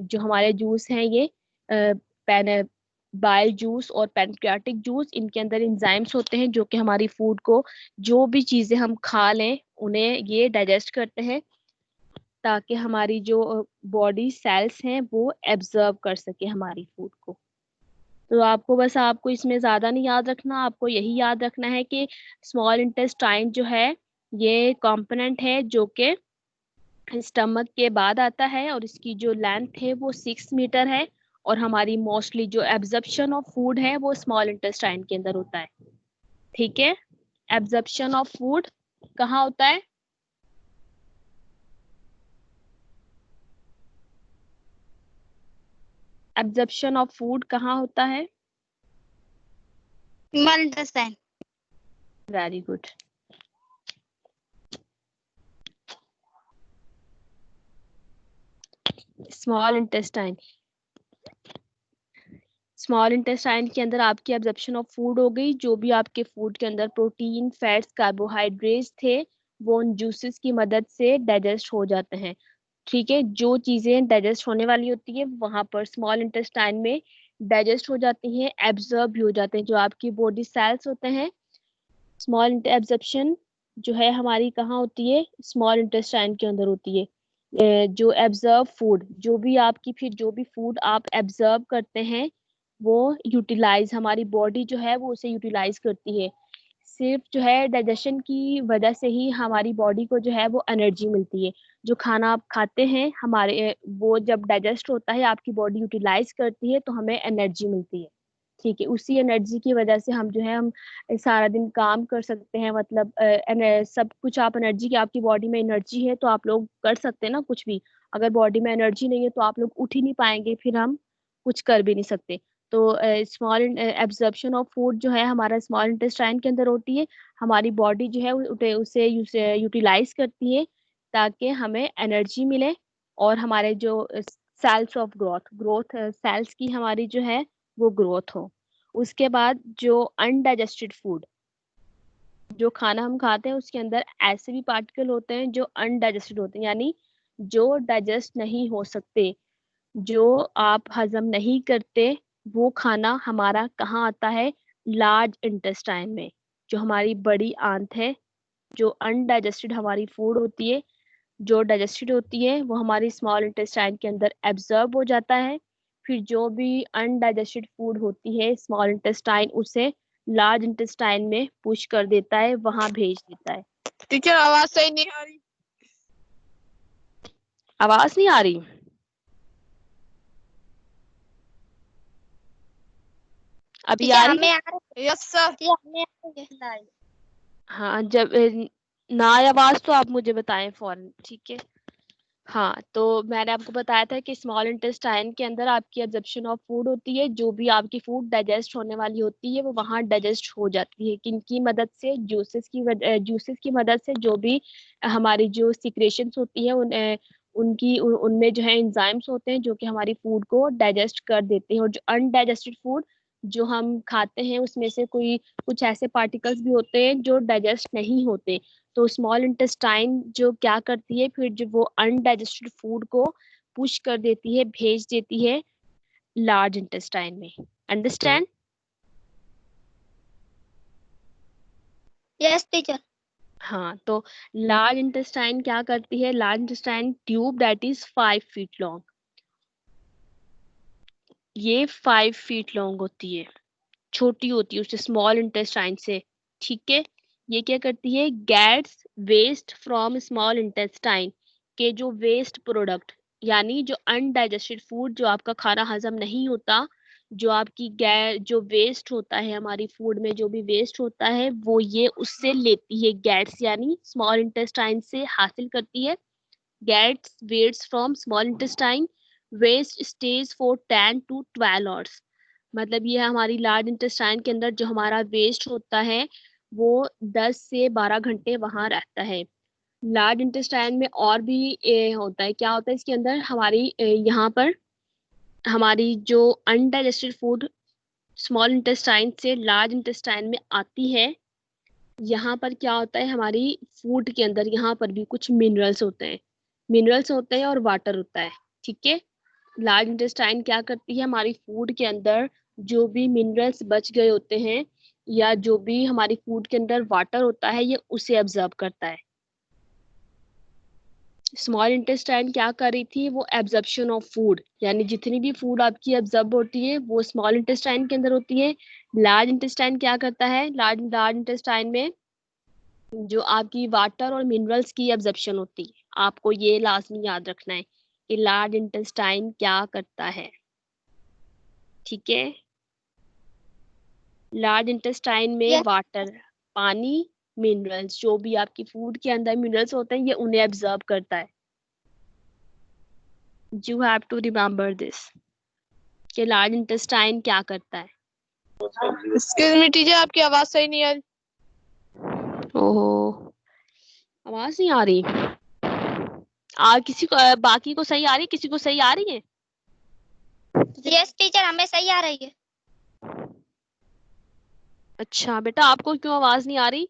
जो हमारे जूस हैं ये पैन बाइल जूस और पैनक्रियाटिक जूस, इनके अंदर इंजाइम्स होते हैं जो कि हमारी फूड को, जो भी चीजें हम खा लें उन्हें ये डाइजेस्ट करते हैं, ताकि हमारी जो बॉडी सेल्स हैं वो एब्जर्व कर सके हमारी फूड को। तो आपको बस, आपको इसमें ज्यादा नहीं याद रखना, आपको यही याद रखना है कि स्मॉल इंटेस्टाइन जो है ये कंपोनेंट है जो कि स्टमक के बाद आता है, और इसकी जो लेंथ है वो 6 मीटर है। और हमारी मोस्टली जो एब्जॉर्प्शन ऑफ फूड है वो स्मॉल इंटेस्टाइन के अंदर होता है। ठीक है, एब्जॉर्प्शन ऑफ फूड कहाँ होता है? एब्जॉर्प्शन ऑफ फूड कहाँ होता है? Small intestine. Very good. Small intestine, small intestine के अंदर आपकी एब्जॉर्प्शन ऑफ फूड हो गई। जो भी आपके फूड के अंदर प्रोटीन फैट्स कार्बोहाइड्रेट्स थे वो उन जूसेस की मदद से डाइजेस्ट हो जाते हैं। ठीक है, जो चीजें डाइजेस्ट होने वाली होती है वहां पर स्मॉल इंटेस्टाइन में डाइजेस्ट हो जाती हैं, एब्जॉर्ब भी हो जाते हैं। जो आपकी बॉडी सेल्स होते हैं, स्मॉल एब्जॉर्प्शन जो है हमारी कहाँ होती है? स्मॉल इंटेस्टाइन के अंदर होती है। जो एब्जर्व फूड, जो भी आपकी फिर जो भी फूड आप एब्जर्व करते हैं वो यूटिलाइज, हमारी बॉडी जो है वो उसे यूटिलाइज करती है। सिर्फ जो है डाइजेशन की वजह से ही हमारी बॉडी को जो है वो एनर्जी मिलती है। जो खाना आप खाते हैं हमारे, वो जब डाइजेस्ट होता है आपकी बॉडी यूटिलाइज करती है तो हमें एनर्जी मिलती है। ठीक है, उसी एनर्जी की वजह से हम जो है हम सारा दिन काम कर सकते हैं। मतलब सब कुछ आप एनर्जी की, आपकी बॉडी में एनर्जी है तो आप लोग कर सकते हैं ना कुछ भी। अगर बॉडी में एनर्जी नहीं है तो आप लोग उठ ही नहीं पाएंगे, फिर हम कुछ कर भी नहीं सकते। तो स्मॉल एब्जॉर्प्शन ऑफ फूड जो है हमारा स्मॉल इंटेस्टाइन के अंदर होती है। हमारी बॉडी जो है उसे यूटिलाइज करती है ताकि हमें एनर्जी मिले, और हमारे जो cells of growth, growth cells की हमारी जो है वो ग्रोथ हो। उसके बाद जो अनडाइजेस्टेड फूड, जो खाना हम खाते हैं उसके अंदर ऐसे भी पार्टिकल होते हैं जो अनडाइजेस्टेड होते हैं, यानी जो डाइजेस्ट नहीं हो सकते, जो आप हजम नहीं करते, वो खाना हमारा कहाँ आता है? लार्ज इंटेस्टाइन में, जो हमारी बड़ी आंत है। जो अनडाइजेस्टेड हमारी फूड होती है, जो डाइजेस्टेड होती है वो हमारी स्मॉल इंटेस्टाइन के अंदर एब्जॉर्ब हो जाता है। फिर जो भी अनडाइजेस्टेड फूड होती है स्मॉल इंटेस्टाइन उसे लार्ज इंटेस्टाइन में पुश कर देता है, वहां भेज देता है। टीचर आवाज सही नहीं आ रही। आवाज नहीं आ रही? अभी आ रही है? Yes sir. हाँ, जब ना आए आवाज तो आप मुझे बताएं फौरन, ठीक है। हाँ, तो मैंने आपको बताया था कि स्मॉल इंटेस्टाइन के अंदर आपकी एब्जॉर्प्शन ऑफ फूड होती है, जो भी आपकी फूड डाइजेस्ट होने वाली होती है वो वहाँ डाइजेस्ट हो जाती है। किनकी मदद से? जूसेस की मदद से। जो भी हमारी जो सिक्रेशंस होती है उनमें जो है एंजाइम्स होते हैं जो कि हमारी फूड को डाइजेस्ट कर देते हैं। और जो अनडाइजेस्टेड फूड जो हम खाते हैं उसमें से कुछ ऐसे पार्टिकल्स भी होते हैं जो डाइजेस्ट नहीं होते। तो स्मॉल इंटेस्टाइन जो क्या करती है, फिर जो वो अनडाइजेस्टेड फूड को पुश कर देती है, भेज देती है लार्ज इंटेस्टाइन में। अंडरस्टैंड? Yes teacher. हाँ, तो लार्ज इंटेस्टाइन क्या करती है? Large intestine tube that is 5 feet long, ये 5 फीट लॉन्ग होती है, छोटी होती है उससे, स्मॉल इंटेस्टाइन से, ठीक है। ये क्या करती है? Gets waste from small intestine के जो वेस्ट प्रोडक्ट, यानी जो अनडाइजेस्टेड फूड, जो आपका खाना हजम नहीं होता, जो आपकी जो वेस्ट होता है हमारी फूड में, जो भी वेस्ट होता है वो ये उससे लेती है। गेट्स यानी स्मॉल इंटेस्टाइन से हासिल करती है। Gets waste from small intestine, waste stage for 10 to 12 hours. मतलब ये हमारी लार्ज इंटेस्टाइन के अंदर जो हमारा वेस्ट होता है वो 10 से 12 घंटे वहां रहता है। लार्ज इंटेस्टाइन में और भी होता है। क्या होता है इसके अंदर? हमारी यहाँ पर हमारी जो अनडाइजेस्टेड फूड स्मॉल इंटेस्टाइन से लार्ज इंटेस्टाइन में आती है, यहाँ पर क्या होता है? हमारी फूड के अंदर यहाँ पर भी कुछ मिनरल्स होते हैं और वाटर होता है, ठीक है। लार्ज इंटेस्टाइन क्या करती है? हमारी फूड के अंदर जो भी मिनरल्स बच गए होते हैं या जो भी हमारी फूड के अंदर वाटर होता है, ये उसे ऑब्जर्व करता है। स्मॉल इंटेस्टाइन क्या कर रही थी? वो एब्जॉर्प्शन ऑफ फूड, यानी जितनी भी फूड आपकी एब्जॉर्ब होती है वो स्मॉल इंटेस्टाइन के अंदर होती है। लार्ज इंटेस्टाइन क्या करता है? लार्ज इंटेस्टाइन में जो आपकी वाटर और मिनरल्स की एब्जॉर्प्शन होती है, आपको ये लाजमी याद रखना है कि लार्ज इंटेस्टाइन क्या करता है, ठीक है। लार्ज इंटेस्टाइन में Yes. वाटर, पानी, मिनरल्स, जो भी आपकी फूड के अंदर मिनरल्स होते हैं ये उन्हें एब्जॉर्ब करता है। You have to remember this कि लार्ज इंटेस्टाइन क्या करता है। एक्सक्यूज मी टीचर, आपकी आवाज सही नहीं आ रही। ओहो, आवाज नहीं आ रही? किसी को बाकी को सही आ रही है? किसी को सही आ रही है? यस टीचर, हमें सही आ रही है। अच्छा बेटा, आपको क्यों आवाज नहीं आ रही?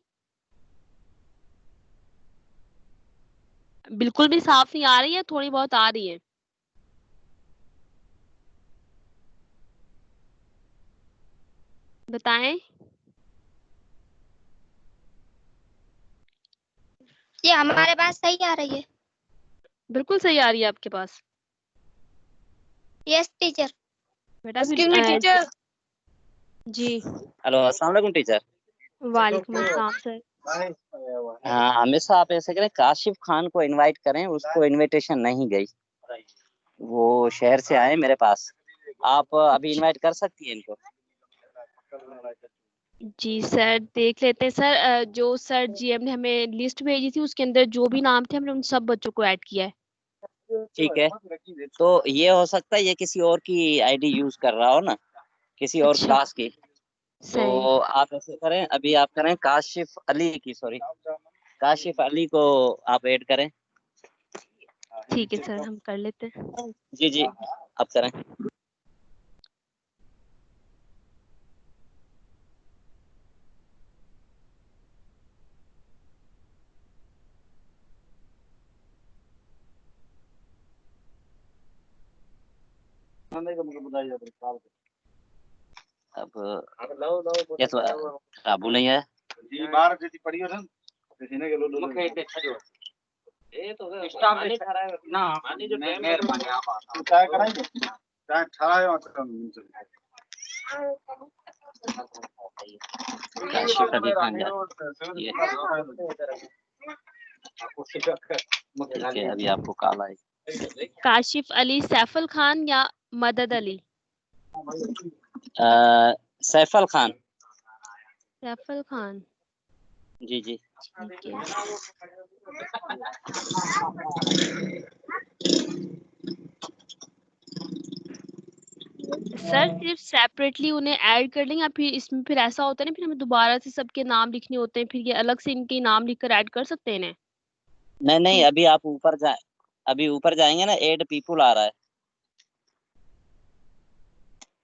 बिल्कुल भी साफ नहीं आ रही है? थोड़ी बहुत आ रही है? बताएं। जी हमारे पास सही आ रही है। बिल्कुल सही आ रही है आपके पास? Yes teacher. बेटा फिर एक्सक्यूज मी टीचर। जी, हेलो, अस्सलाम वालेकुम टीचर। वालेकुम अस्सलाम सर। हाँ, हमेशा आप ऐसे करें, काशिफ खान को इनवाइट करें, उसको इनविटेशन नहीं गई, वो शहर से आए मेरे पास। आप अभी इनवाइट कर सकती हैं इनको? जी सर, देख लेते हैं सर। जो सर जीएम ने हमें लिस्ट भेजी थी उसके अंदर जो भी नाम थे हमने उन सब बच्चों को ऐड किया है। ठीक है, तो ये हो सकता है ये किसी और की आईडी यूज कर रहा हो ना, किसी और अच्छा, क्लास की। तो सही। आप ऐसे करें, अभी आप करें काशिफ अली की, सॉरी, काशिफ अली को आप ऐड करें। ठीक है सर, हम कर लेते हैं। जी जी, आप करें। अब ये तो काबू नहीं है। बाहर जैसी पड़ी हो ना, के लो ये तो स्टाफ ना आने जो टाइम है चाय कराएंगे। काशिफ अली खान ये ठीक है, अभी आपको कॉल आएगी। काशिफ अली, सैफल खान या मदद अली? सैफल खान। सैफल खान, जी जी। ठीक है। सर सिर्फ सेपरेटली उन्हें ऐड कर लें या फिर इसमें फिर ऐसा होता है ना, फिर हमें दोबारा से सबके नाम लिखने होते हैं, फिर ये अलग से इनके नाम लिखकर ऐड कर सकते हैं ना? नहीं नहीं, अभी आप अभी ऊपर जाएंगे ना, 8 पीपल आ रहा है।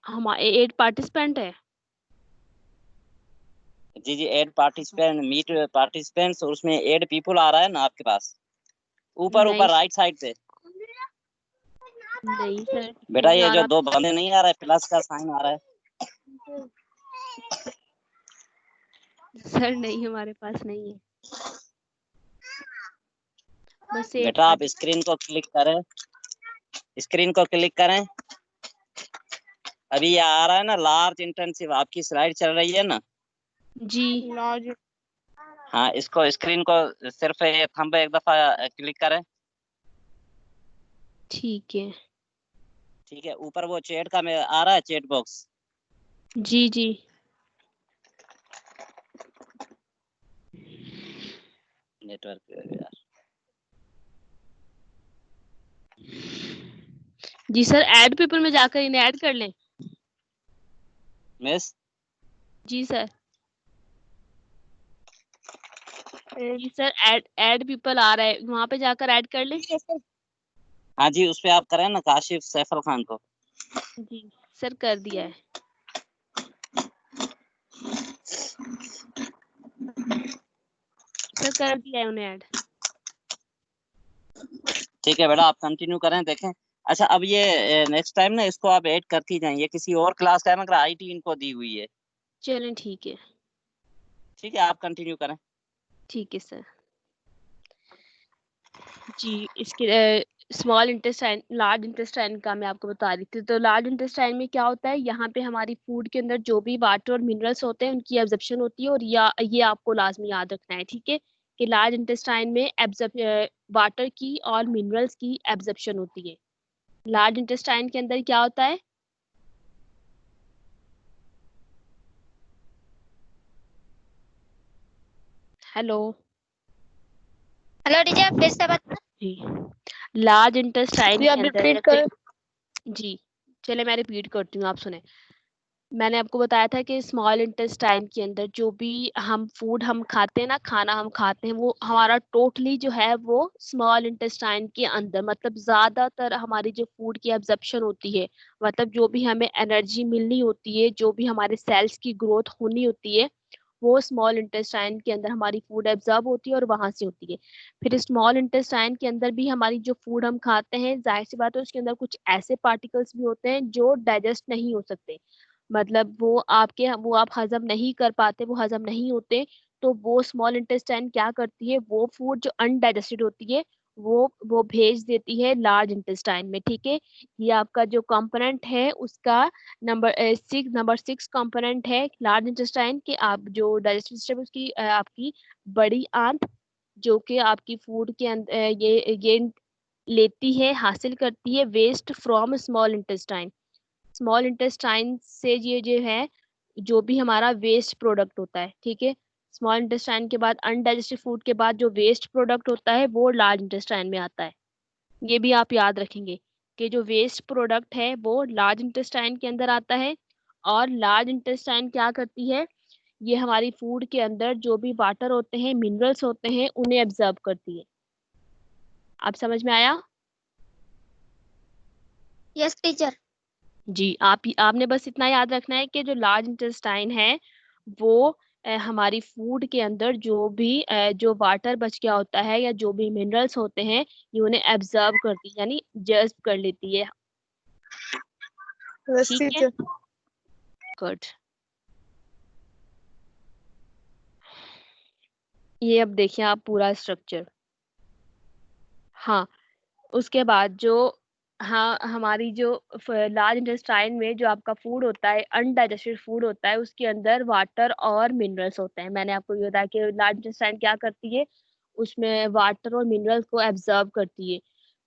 हमारे 8 पार्टिसिपेंट है। जी जी, 8 पार्टिसिपेंट, मीट पार्टिसिपेंट्स, और उसमें 8 पीपल आ रहा है ना आपके पास, ऊपर नहीं ऊपर राइट साइड पे। नहीं सर, बेटा नहीं ये आ जो रहा। 2 बंदे नहीं आ रहा है, प्लस का साइन आ रहा है। सर नहीं, हमारे पास नहीं है। बस 8 बेटा आप स्क्रीन को क्लिक करें, स्क्रीन को क्लिक करें। अभी ये आ रहा है ना लार्ज इंटेंसिव, आपकी स्लाइड चल रही है ना? जी। लार्ज। हाँ, इसको स्क्रीन को सिर्फ ये थंब एक दफा क्लिक करें। ठीक है। ठीक है, ऊपर वो चैट का में आ रहा है, चैट बॉक्स। जी जी। नेटवर्क यार। जी सर, ऐड पीपल में जाकर इन्हें ऐड कर लें। मिस जी सर। जी सर, ऐड पीपल आ रहा है, वहां पे जाकर ऐड कर लें। हाँ जी, उस पे आप करें ना काशिफ सैफल खान को। जी सर, कर दिया है। सर कर दिया है उन्हें ऐड। ठीक है बेटा, आप कंटिन्यू करें, देखें। अच्छा, अब ये नेक्स्ट टाइम ना इसको आप ऐड करती जाएं, ये किसी और क्लास का है मगर आईटी इनको दी हुई है। चलें ठीक है। ठीक है, आप कंटिन्यू करें। ठीक है सर। जी, इसके स्मॉल इंटेस्टाइन, लार्ज इंटेस्टाइन का मैं आपको बता रही थी। तो लार्ज इंटेस्टाइन में क्या होता है, यहाँ पे हमारी फूड के अंदर जो भी वाटर और मिनरल्स होते हैं उनकी एब्जॉर्प्शन होती है, और ये आपको लाजमी याद रखना है, ठीक है, कि लार्ज इंटेस्टाइन में वाटर की और मिनरल्स की एब्जॉर्प्शन होती है। लार्ज इंटेस्टाइन के अंदर क्या होता है? हेलो। हेलो टीचर, फिर से बता। जी, लार्ज इंटेस्टाइन जी के आप अंदर रिपीट जैसे, करें। जी चले मैं रिपीट करती हूँ, आप सुने। मैंने आपको बताया था कि स्मॉल इंटेस्टाइन के अंदर जो भी हम फूड हम खाते हैं ना, खाना हम खाते हैं, वो हमारा टोटली जो है वो स्मॉल इंटेस्टाइन के अंदर, मतलब ज़्यादातर हमारी जो फूड की एब्जॉर्प्शन होती है, मतलब जो भी हमें एनर्जी मिलनी होती है, जो भी हमारे सेल्स की ग्रोथ होनी होती है, वो स्मॉल इंटेस्टाइन के अंदर हमारी फूड एब्जॉर्ब होती है और वहां से होती है। फिर स्मॉल इंटेस्टाइन के अंदर भी हमारी जो फूड हम खाते हैं, जाहिर सी बात है उसके अंदर कुछ ऐसे पार्टिकल्स भी होते हैं जो डाइजेस्ट नहीं हो सकते, मतलब वो आप हजम नहीं कर पाते, वो हजम नहीं होते। तो वो स्मॉल इंटेस्टाइन क्या करती है, वो फूड जो अनडाइजेस्टेड होती है वो भेज देती है लार्ज इंटेस्टाइन में, ठीक है। ये आपका जो कंपोनेंट है उसका नंबर 6 कंपोनेंट है लार्ज इंटेस्टाइन के। आप जो डाइजेस्टिव सिस्टम उसकी आपकी बड़ी आंत, जो कि आपकी फूड के अंदर ये लेती है, हासिल करती है waste from small intestine. Small intestine से ये जो है, जो भी हमारा वेस्ट प्रोडक्ट होता है, ठीक है, स्मॉल इंटेस्टाइन के बाद अनडाइजेस्टेड फूड के बाद जो वेस्ट प्रोडक्ट होता है वो लार्ज इंटेस्टाइन में आता है। ये भी आप याद रखेंगे कि जो वेस्ट प्रोडक्ट है वो लार्ज इंटेस्टाइन के अंदर आता है, और लार्ज इंटेस्टाइन क्या करती है, ये हमारी फूड के अंदर जो भी वाटर होते हैं, मिनरल्स होते हैं, उन्हें एब्जॉर्ब करती है। आप समझ में आया? Yes teacher. जी, आपने बस इतना याद रखना है कि जो लार्ज इंटेस्टाइन है वो हमारी फूड के अंदर जो भी जो वाटर बच गया होता है या जो भी मिनरल्स होते हैं, ये उन्हें एब्जॉर्ब करती है, यानी जज़्ब कर लेती है। यस ठीक है, टीचर। गुड। ये अब देखिए आप पूरा स्ट्रक्चर। हाँ, उसके बाद जो हाँ, हमारी जो लार्ज इंटेस्टाइन में जो आपका फूड होता है, अनडाइजेस्टेड फूड होता है, उसके अंदर वाटर और मिनरल्स होते हैं। मैंने आपको ये बताया कि लार्ज इंटेस्टाइन क्या करती है, उसमें वाटर और मिनरल्स को एब्जॉर्ब करती है।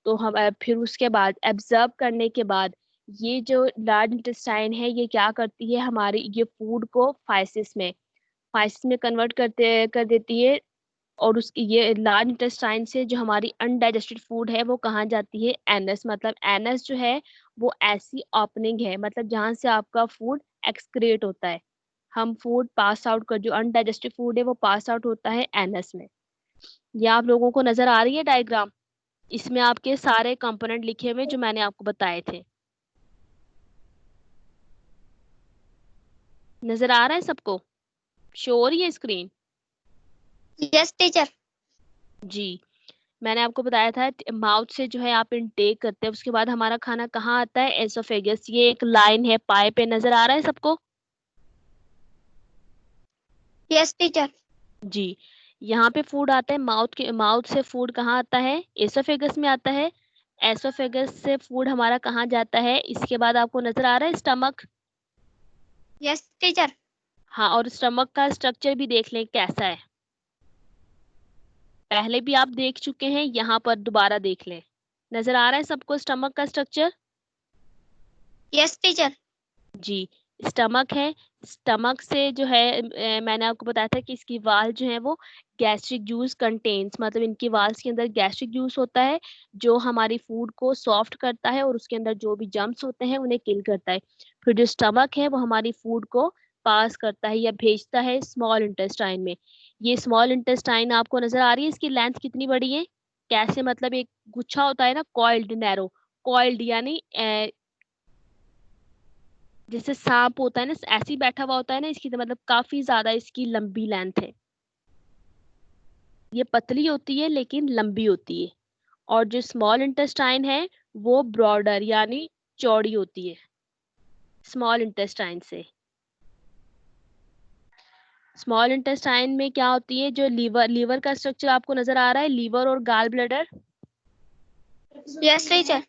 तो हम फिर उसके बाद एब्जॉर्ब करने के बाद ये जो लार्ज इंटेस्टाइन है, ये क्या करती है, हमारी ये फूड को फाइसिस में कन्वर्ट कर देती है। और उसकी ये लार्ज इंटेस्टाइन से जो हमारी अनडाइजेस्टेड फूड है वो कहाँ जाती है, एनस। मतलब एनस जो है वो ऐसी ओपनिंग है, मतलब जहाँ से आपका फूड एक्सक्रीट होता है। हम फूड पास आउट कर, जो अनडाइजेस्टेड फूड है वो पास आउट होता है एनस में। ये आप लोगों को नजर आ रही है डायग्राम? इसमें आपके सारे कंपोनेंट लिखे हुए जो मैंने आपको बताए थे। नजर आ रहा है सबको? शो हो रही है स्क्रीन? Yes teacher. जी, मैंने आपको बताया था माउथ से जो है आप इनटेक करते हैं, उसके बाद हमारा खाना कहाँ आता है, एसोफेगस। ये एक लाइन है पाए पे, नजर आ रहा है सबको? Yes teacher. जी, यहाँ पे फूड आता है माउथ से फूड कहाँ आता है, एसोफेगस में आता है। एसोफेगस से फूड हमारा कहाँ जाता है, इसके बाद आपको नजर आ रहा है स्टमक। Yes teacher. हाँ, और स्टमक का स्ट्रक्चर भी देख लें कैसा है। पहले भी आप देख चुके हैं, यहाँ पर दोबारा देख लें। नजर आ रहा है सबको स्टमक का स्ट्रक्चर? Yes teacher. जी, स्टमक है। स्टमक से जो है मैंने आपको बताया था कि इसकी वाल जो है वो गैस्ट्रिक जूस कंटेन्स, मतलब इनकी वाल्स के अंदर गैस्ट्रिक जूस होता है जो हमारी फूड को सॉफ्ट करता है और उसके अंदर जो भी जम्स होते हैं उन्हें किल करता है। फिर जो स्टमक है वो हमारी फूड को पास करता है या भेजता है स्मॉल इंटेस्टाइन में। ये स्मॉल इंटेस्टाइन आपको नजर आ रही है, इसकी लेंथ कितनी बड़ी है, कैसे, मतलब एक गुच्छा होता है ना, कॉइल्ड नैरो, कॉइल्ड यानी जैसे सांप होता है ना, ऐसे ही बैठा हुआ होता है ना, इसकी तो मतलब काफी ज्यादा इसकी लंबी लेंथ है। ये पतली होती है लेकिन लंबी होती है। और जो स्मॉल इंटेस्टाइन है वो ब्रॉडर यानी चौड़ी होती है स्मॉल इंटेस्टाइन से। स्मॉल इंटेस्टाइन में क्या होती है, जो लीवर का स्ट्रक्चर आपको नजर आ रहा है, लीवर और गाल ब्लैडर। Yes teacher.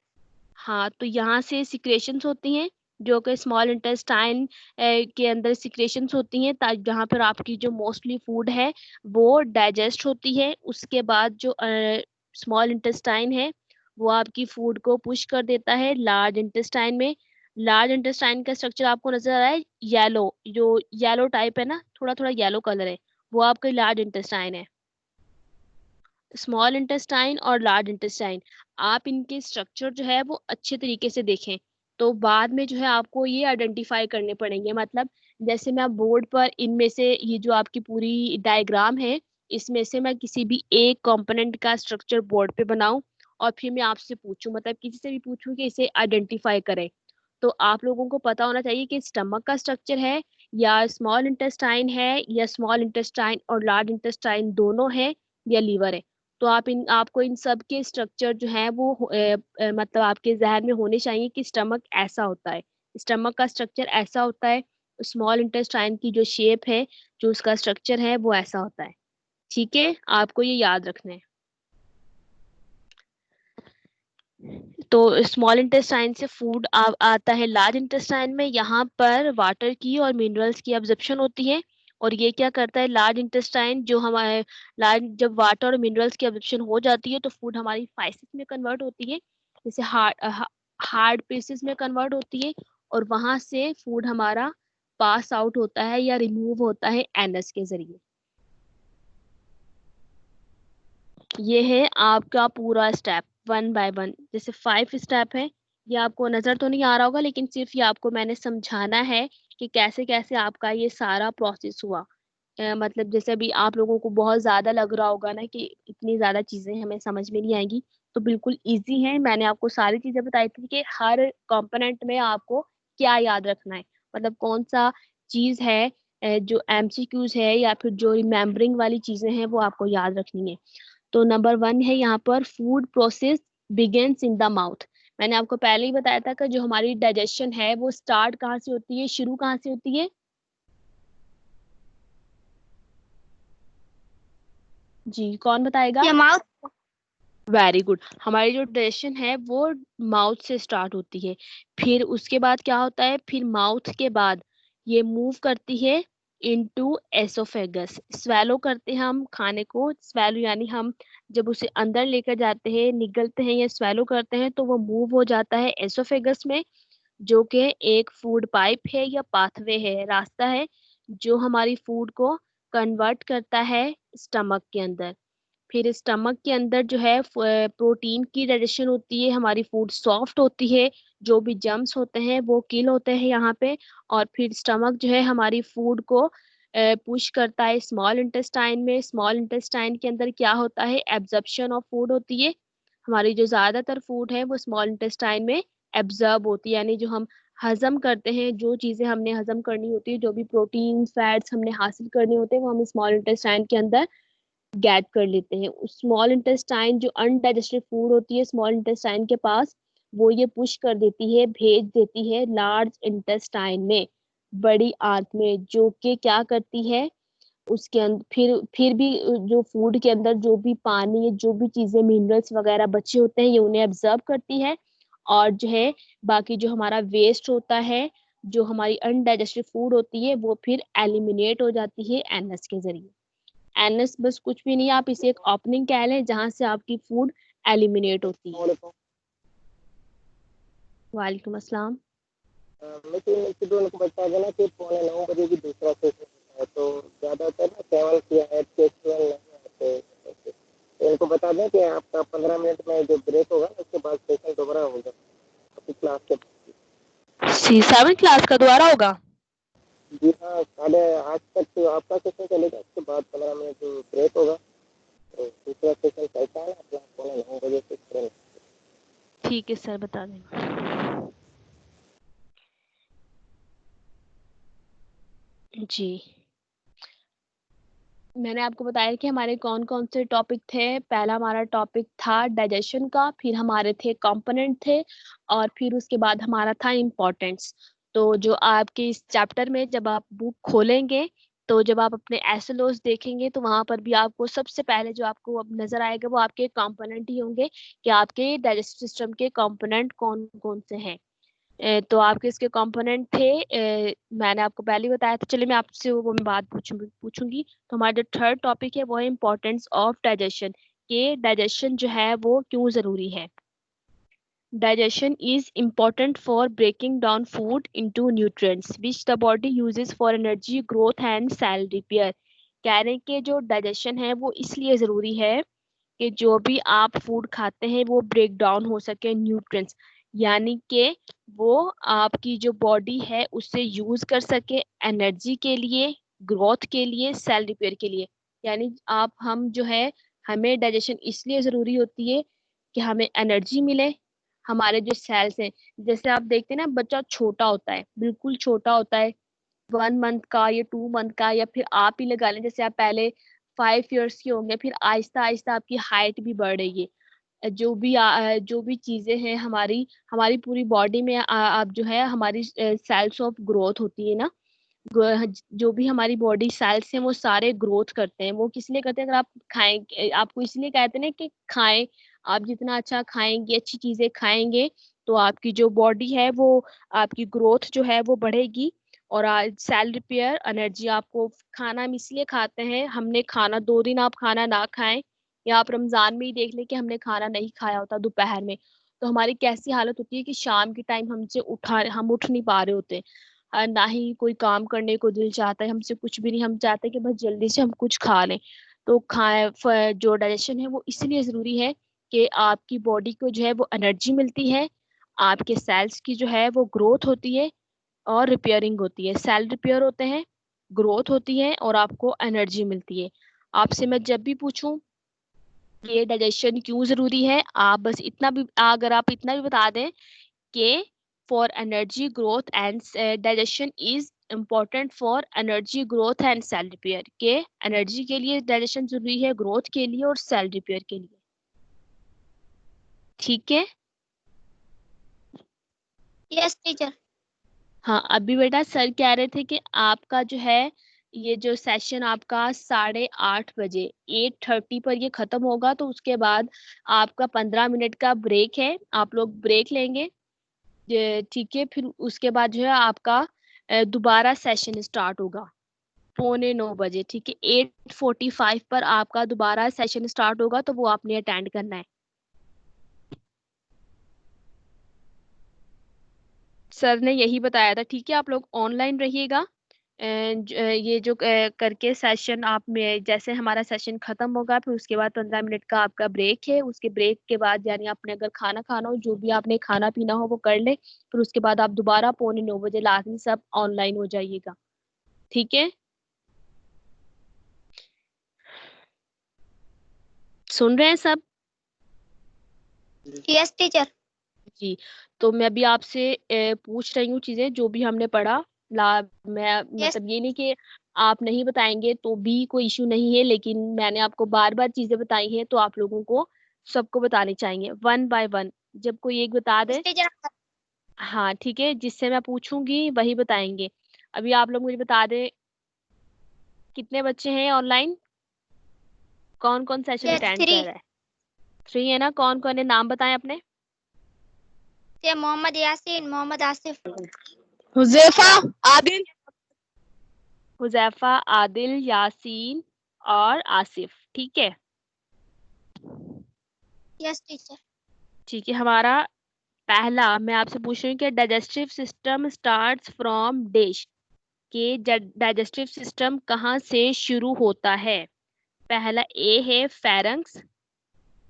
हाँ, तो यहाँ से सिक्रेशंस होती हैं जो कि स्मॉल इंटेस्टाइन के अंदर सिक्रेशंस होती हैं, जहाँ पर आपकी जो मोस्टली फूड है वो डाइजेस्ट होती है। उसके बाद जो स्मॉल इंटेस्टाइन है वो आपकी फूड को पुश कर देता है लार्ज इंटेस्टाइन में। लार्ज इंटेस्टाइन का स्ट्रक्चर आपको नजर आ रहा है, येलो, जो येलो टाइप है ना, थोड़ा थोड़ा येलो कलर है, वो आपका लार्ज इंटेस्टाइन है। स्मॉल इंटेस्टाइन और लार्ज इंटेस्टाइन, आप इनके स्ट्रक्चर जो है वो अच्छे तरीके से देखें तो बाद में जो है आपको ये आइडेंटिफाई करने पड़ेंगे। मतलब जैसे मैं बोर्ड पर इनमें से ये जो आपकी पूरी डायग्राम है, इसमें से मैं किसी भी एक कंपोनेंट का स्ट्रक्चर बोर्ड पे बनाऊं और फिर मैं आपसे पूछूं, मतलब किसी से भी पूछूं कि इसे आइडेंटिफाई करें, तो आप लोगों को पता होना चाहिए कि स्टमक का स्ट्रक्चर है या स्मॉल इंटेस्टाइन है या स्मॉल इंटेस्टाइन और लार्ज इंटेस्टाइन दोनों है या लीवर है। तो आपको इन सब के स्ट्रक्चर जो है वो मतलब आपके जहन में होने चाहिए कि स्टमक ऐसा होता है, स्टमक का स्ट्रक्चर ऐसा होता है, स्मॉल इंटेस्टाइन की जो शेप है, जो उसका स्ट्रक्चर है वो ऐसा होता है। ठीक है, आपको ये याद रखना है। तो स्मॉल इंटेस्टाइन से फूड आता है लार्ज इंटेस्टाइन में, यहाँ पर वाटर की और मिनरल्स की एब्जॉर्प्शन होती है। और ये क्या करता है, लार्ज इंटेस्टाइन जो हमारे लार्ज, जब वाटर और मिनरल्स की एब्जॉर्प्शन हो जाती है तो फूड हमारी फाइसिस में कन्वर्ट होती है, जैसे हार्ड पीसेस में कन्वर्ट होती है, और वहां से फूड हमारा पास आउट होता है या रिमूव होता है एनस के जरिए। ये है आपका पूरा स्टेप, वन बाय वन, जैसे 5 स्टेप है। ये आपको नजर तो नहीं आ रहा होगा, लेकिन सिर्फ ये आपको मैंने समझाना है कि कैसे कैसे आपका ये सारा प्रोसेस हुआ। मतलब जैसे अभी आप लोगों को बहुत ज्यादा लग रहा होगा ना कि इतनी ज्यादा चीजें हमें समझ में नहीं आएंगी, तो बिल्कुल इजी है। मैंने आपको सारी चीजें बताई थी कि हर कंपोनेंट में आपको क्या याद रखना है, मतलब कौन सा चीज है जो एमसीक्यूज है या फिर जो रिमेम्बरिंग वाली चीजें हैं वो आपको याद रखनी है। तो नंबर 1 है यहाँ पर, food process begins in the mouth. मैंने आपको पहले ही बताया था कि जो हमारी डाइजेशन है वो स्टार्ट कहाँ से होती है, शुरू कहाँ से होती है? जी, कौन बताएगा? ये माउथ। Very good. हमारी जो डाइजेशन है वो माउथ से स्टार्ट होती है, फिर उसके बाद क्या होता है, फिर माउथ के बाद ये मूव करती है इनटू एसोफेगस। स्वेलो करते हैं हम खाने को, स्वेलो यानी हम जब उसे अंदर लेकर जाते हैं, निगलते हैं या स्वेलो करते हैं, तो वो मूव हो जाता है एसोफेगस में, जो कि एक फूड पाइप है या पाथवे है, रास्ता है जो हमारी फूड को कन्वर्ट करता है स्टमक के अंदर। फिर स्टमक के अंदर जो है प्रोटीन की डाइजेशन होती है, हमारी फूड सॉफ्ट होती है, जो भी जम्स होते हैं वो किल होते हैं यहाँ पे। और फिर स्टमक जो है हमारी फूड को पुश करता है स्मॉल इंटेस्टाइन में। स्मॉल इंटेस्टाइन के अंदर क्या होता है, एब्जॉर्प्शन ऑफ फूड होती है। हमारी जो ज्यादातर फूड है वो स्मॉल इंटेस्टाइन में एब्जॉर्ब होती है, यानी जो हम हजम करते हैं, जो चीजें हमने हजम करनी होती है, जो भी प्रोटीन फैट्स हमने हासिल करने होते हैं, वो हम स्मॉल इंटेस्टाइन के अंदर गैट कर लेते हैं। स्मॉल इंटेस्टाइन जो अनडाइजेस्टेड फूड होती है स्मॉल इंटेस्टाइन के पास, वो ये पुश कर देती है, भेज देती है लार्ज इंटेस्टाइन में, बड़ी आंत में, जो कि क्या करती है, उसके अंदर फिर भी जो फूड के अंदर जो भी पानी, जो भी चीजें मिनरल्स वगैरह बचे होते हैं, ये उन्हें एब्जॉर्ब करती है। और जो है बाकी जो हमारा वेस्ट होता है, जो हमारी अनडाइजेस्टेड फूड होती है, वो फिर एलिमिनेट हो जाती है एनएस के जरिए। एनएस बस कुछ भी नहीं, आप इसे एक ओपनिंग कह लें जहां से आपकी फूड एलिमिनेट होती है। वालेकुम अस्सलाम। लेकिन उनको बता देना कि 8:45 की दूसरा सेशन है, तो ज्यादातर ना 7 या 8 के 12 नहीं आते, तो उनको बता दें कि आपका 15 मिनट में जो ब्रेक होगा उसके बाद सेशन दोबारा होगा आपकी क्लास के। C7 क्लास का दोबारा होगा? जी हाँ, 8:30 तक तो आपका सेशन चलेगा, उसके बाद 15 मिनट ब्रेक होगा, तो दूसरा सेशन कैसा है अपना 8:45 से करेंगे। ठीक है सर, बता देंगे जी। मैंने आपको बताया कि हमारे कौन कौन से टॉपिक थे। पहला हमारा टॉपिक था डाइजेशन का, फिर हमारे थे कंपोनेंट थे, और फिर उसके बाद हमारा था इम्पोर्टेंस। तो जो आपके इस चैप्टर में जब आप बुक खोलेंगे, तो जब आप अपने एसएलओस देखेंगे, तो वहां पर भी आपको सबसे पहले जो आपको अब नजर आएगा वो आपके कंपोनेंट ही होंगे, कि आपके डाइजेस्टिव सिस्टम के कंपोनेंट कौन कौन से हैं। तो आपके इसके कंपोनेंट थे, मैंने आपको पहले ही बताया था। चलिए मैं आपसे वो मैं बात पूछूंगी। तो हमारा जो थर्ड टॉपिक है वो है इम्पोर्टेंस ऑफ डाइजेशन, कि डाइजेशन जो है वो क्यों जरूरी है। Digestion is important for breaking down food into nutrients which the body uses for energy, growth and cell repair। कह रहे हैं कि जो डाइजेशन है वो इसलिए ज़रूरी है कि जो भी आप फूड खाते हैं वो ब्रेक डाउन हो सके न्यूट्रिएंट्स, यानी कि वो आपकी जो बॉडी है उससे यूज़ कर सके एनर्जी के लिए, ग्रोथ के लिए, सेल रिपेयर के लिए। यानी आप हम जो है, हमें डाइजेशन इसलिए ज़रूरी होती है कि हमें एनर्जी मिले, हमारे जो सेल्स हैं, जैसे आप देखते हैं ना, बच्चा छोटा होता है, बिल्कुल छोटा होता है, 1 मंथ का या 2 मंथ का, या फिर आप ही लगा लें जैसे आप पहले 5 इयर्स के होंगे, फिर आहिस्ता आहिस्ता आपकी हाइट भी बढ़ रही है। जो भी चीजें हैं हमारी हमारी पूरी बॉडी में आप जो है हमारी सेल्स ऑफ ग्रोथ होती है ना, जो भी हमारी बॉडी सेल्स हैं वो सारे ग्रोथ करते हैं। वो किस लिए करते हैं, अगर आप खाएं, आपको इसलिए कहते हैं ना कि खाएं, आप जितना अच्छा खाएंगे, अच्छी चीजें खाएंगे, तो आपकी जो बॉडी है वो, आपकी ग्रोथ जो है वो बढ़ेगी। और आज सेल रिपेयर एनर्जी, आपको खाना हम इसलिए खाते हैं, हमने खाना 2 दिन आप खाना ना खाएं, या आप रमजान में ही देख लें कि हमने खाना नहीं खाया होता दोपहर में, तो हमारी कैसी हालत होती है कि शाम के टाइम हम उठ नहीं पा रहे होते, ना ही कोई काम करने को दिल चाहता है, हमसे कुछ भी नहीं, हम चाहते हैं कि बस जल्दी से हम कुछ खा लें। तो जो डाइजेशन है वो इसलिए ज़रूरी है कि आपकी बॉडी को जो है वो एनर्जी मिलती है, आपके सेल्स की जो है वो ग्रोथ होती है और रिपेयरिंग होती है। सेल रिपेयर होते हैं, ग्रोथ होती है और आपको एनर्जी मिलती है। आपसे मैं जब भी पूछूं कि ये डाइजेशन क्यों ज़रूरी है, आप बस इतना भी, अगर आप इतना भी बता दें कि for energy growth and digestion is important for energy growth and cell repair, के एनर्जी के लिए डाइजेशन जरूरी है, ग्रोथ के लिए और सेल रिपेयर के लिए। ठीक है? Yes teacher. हाँ, अभी बेटा सर कह रहे थे कि आपका जो है ये जो सेशन आपका 8:30 बजे 8:30 पर ये खत्म होगा, तो उसके बाद आपका 15 मिनट का ब्रेक है, आप लोग ब्रेक लेंगे। ठीक है, फिर उसके बाद जो है आपका दोबारा सेशन स्टार्ट होगा 8:45 बजे। ठीक है, 8:45 पर आपका दोबारा सेशन स्टार्ट होगा, तो वो आपने अटेंड करना है। सर ने यही बताया था। ठीक है, आप लोग ऑनलाइन रहिएगा। ये जो करके सेशन आप में, जैसे हमारा सेशन खत्म होगा, फिर उसके बाद 15 मिनट का आपका ब्रेक है। उसके ब्रेक के बाद यानी आपने अगर खाना खाना हो, जो भी आपने खाना पीना हो वो कर ले, फिर उसके बाद आप दोबारा 8:45 बजे लाजमी सब ऑनलाइन हो जाइएगा। ठीक है, सुन रहे हैं सब? Yes teacher. जी, तो मैं भी आपसे पूछ रही हूँ चीजें जो भी हमने पढ़ा। मैं मतलब ये नहीं कि आप नहीं बताएंगे तो भी कोई इशू नहीं है, लेकिन मैंने आपको बार बार चीजें बताई हैं, तो आप लोगों को सबको बतानी चाहिए 1 बाय 1। जब कोई एक बता दे, हाँ ठीक है, जिससे मैं पूछूंगी वही बताएंगे। अभी आप लोग मुझे बता दें कितने बच्चे हैं ऑनलाइन, कौन कौन सेशन अटेंड कर रहा है? 3 है ना? कौन कौन है, नाम बताएं अपने। मोहम्मद यासीन, मोहम्मद आसिफ, हुजैफा, आदिल। हुजैफा, आदिल, यासीन और आसिफ। ठीक है, यस टीचर। ठीक है। हमारा पहला, मैं आपसे पूछ रही हूँ कि digestive system starts from dish, के डाइजेस्टिव सिस्टम कहाँ से शुरू होता है? पहला ए है फेरेंक्स,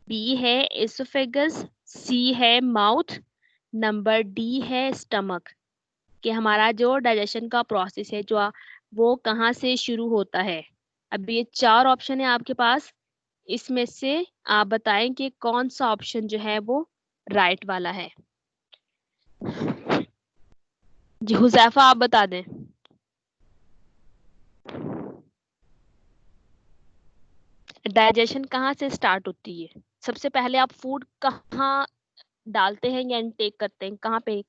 बी है एसोफेगस, सी है माउथ, नंबर डी है स्टमक। कि हमारा जो डाइजेशन का प्रोसेस है जो वो कहाँ से शुरू होता है? अब ये 4 ऑप्शन है आपके पास, इसमें से आप बताएं कि कौन सा ऑप्शन जो है वो राइट वाला है। जी हुजैफा, आप बता दें। डाइजेशन कहाँ से स्टार्ट होती है? सबसे पहले आप फूड कहाँ डालते हैं या इनटेक करते हैं? कहाँ पे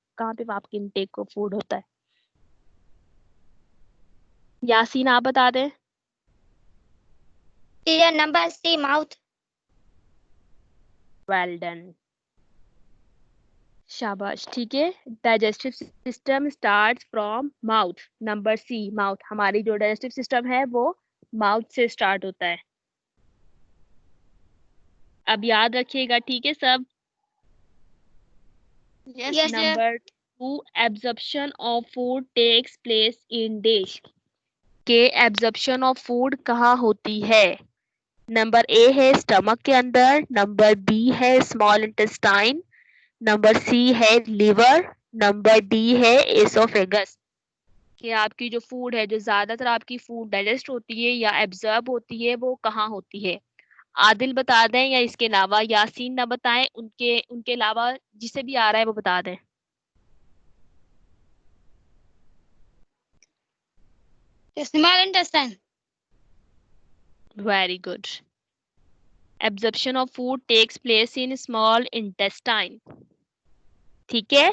आपकी इनटेक को फूड होता है? यासीन, आप बता दें। Teacher number C, mouth. Well done, शाबाश। ठीक है, digestive system starts from mouth, number C mouth. हमारी जो डाइजेस्टिव सिस्टम है वो माउथ से स्टार्ट होता है। अब याद रखिएगा, ठीक है सब? Yes number 2, absorption of food takes place in dish, के एब्जॉर्प्शन ऑफ फूड कहाँ होती है? नंबर ए है स्टमक के अंदर, नंबर बी है स्मॉल इंटेस्टाइन, नंबर सी है लिवर, नंबर डी है एसोफेगस। कि आपकी जो फूड है, जो ज्यादातर आपकी फूड डाइजेस्ट होती है या एब्जॉर्ब होती है, वो कहाँ होती है? आदिल बता दें या इसके अलावा यासीन ना बताएं, उनके उनके अलावा जिसे भी आ रहा है वो बता दें। Small intestine. Very good, absorption of food takes place in small intestine. ठीक है,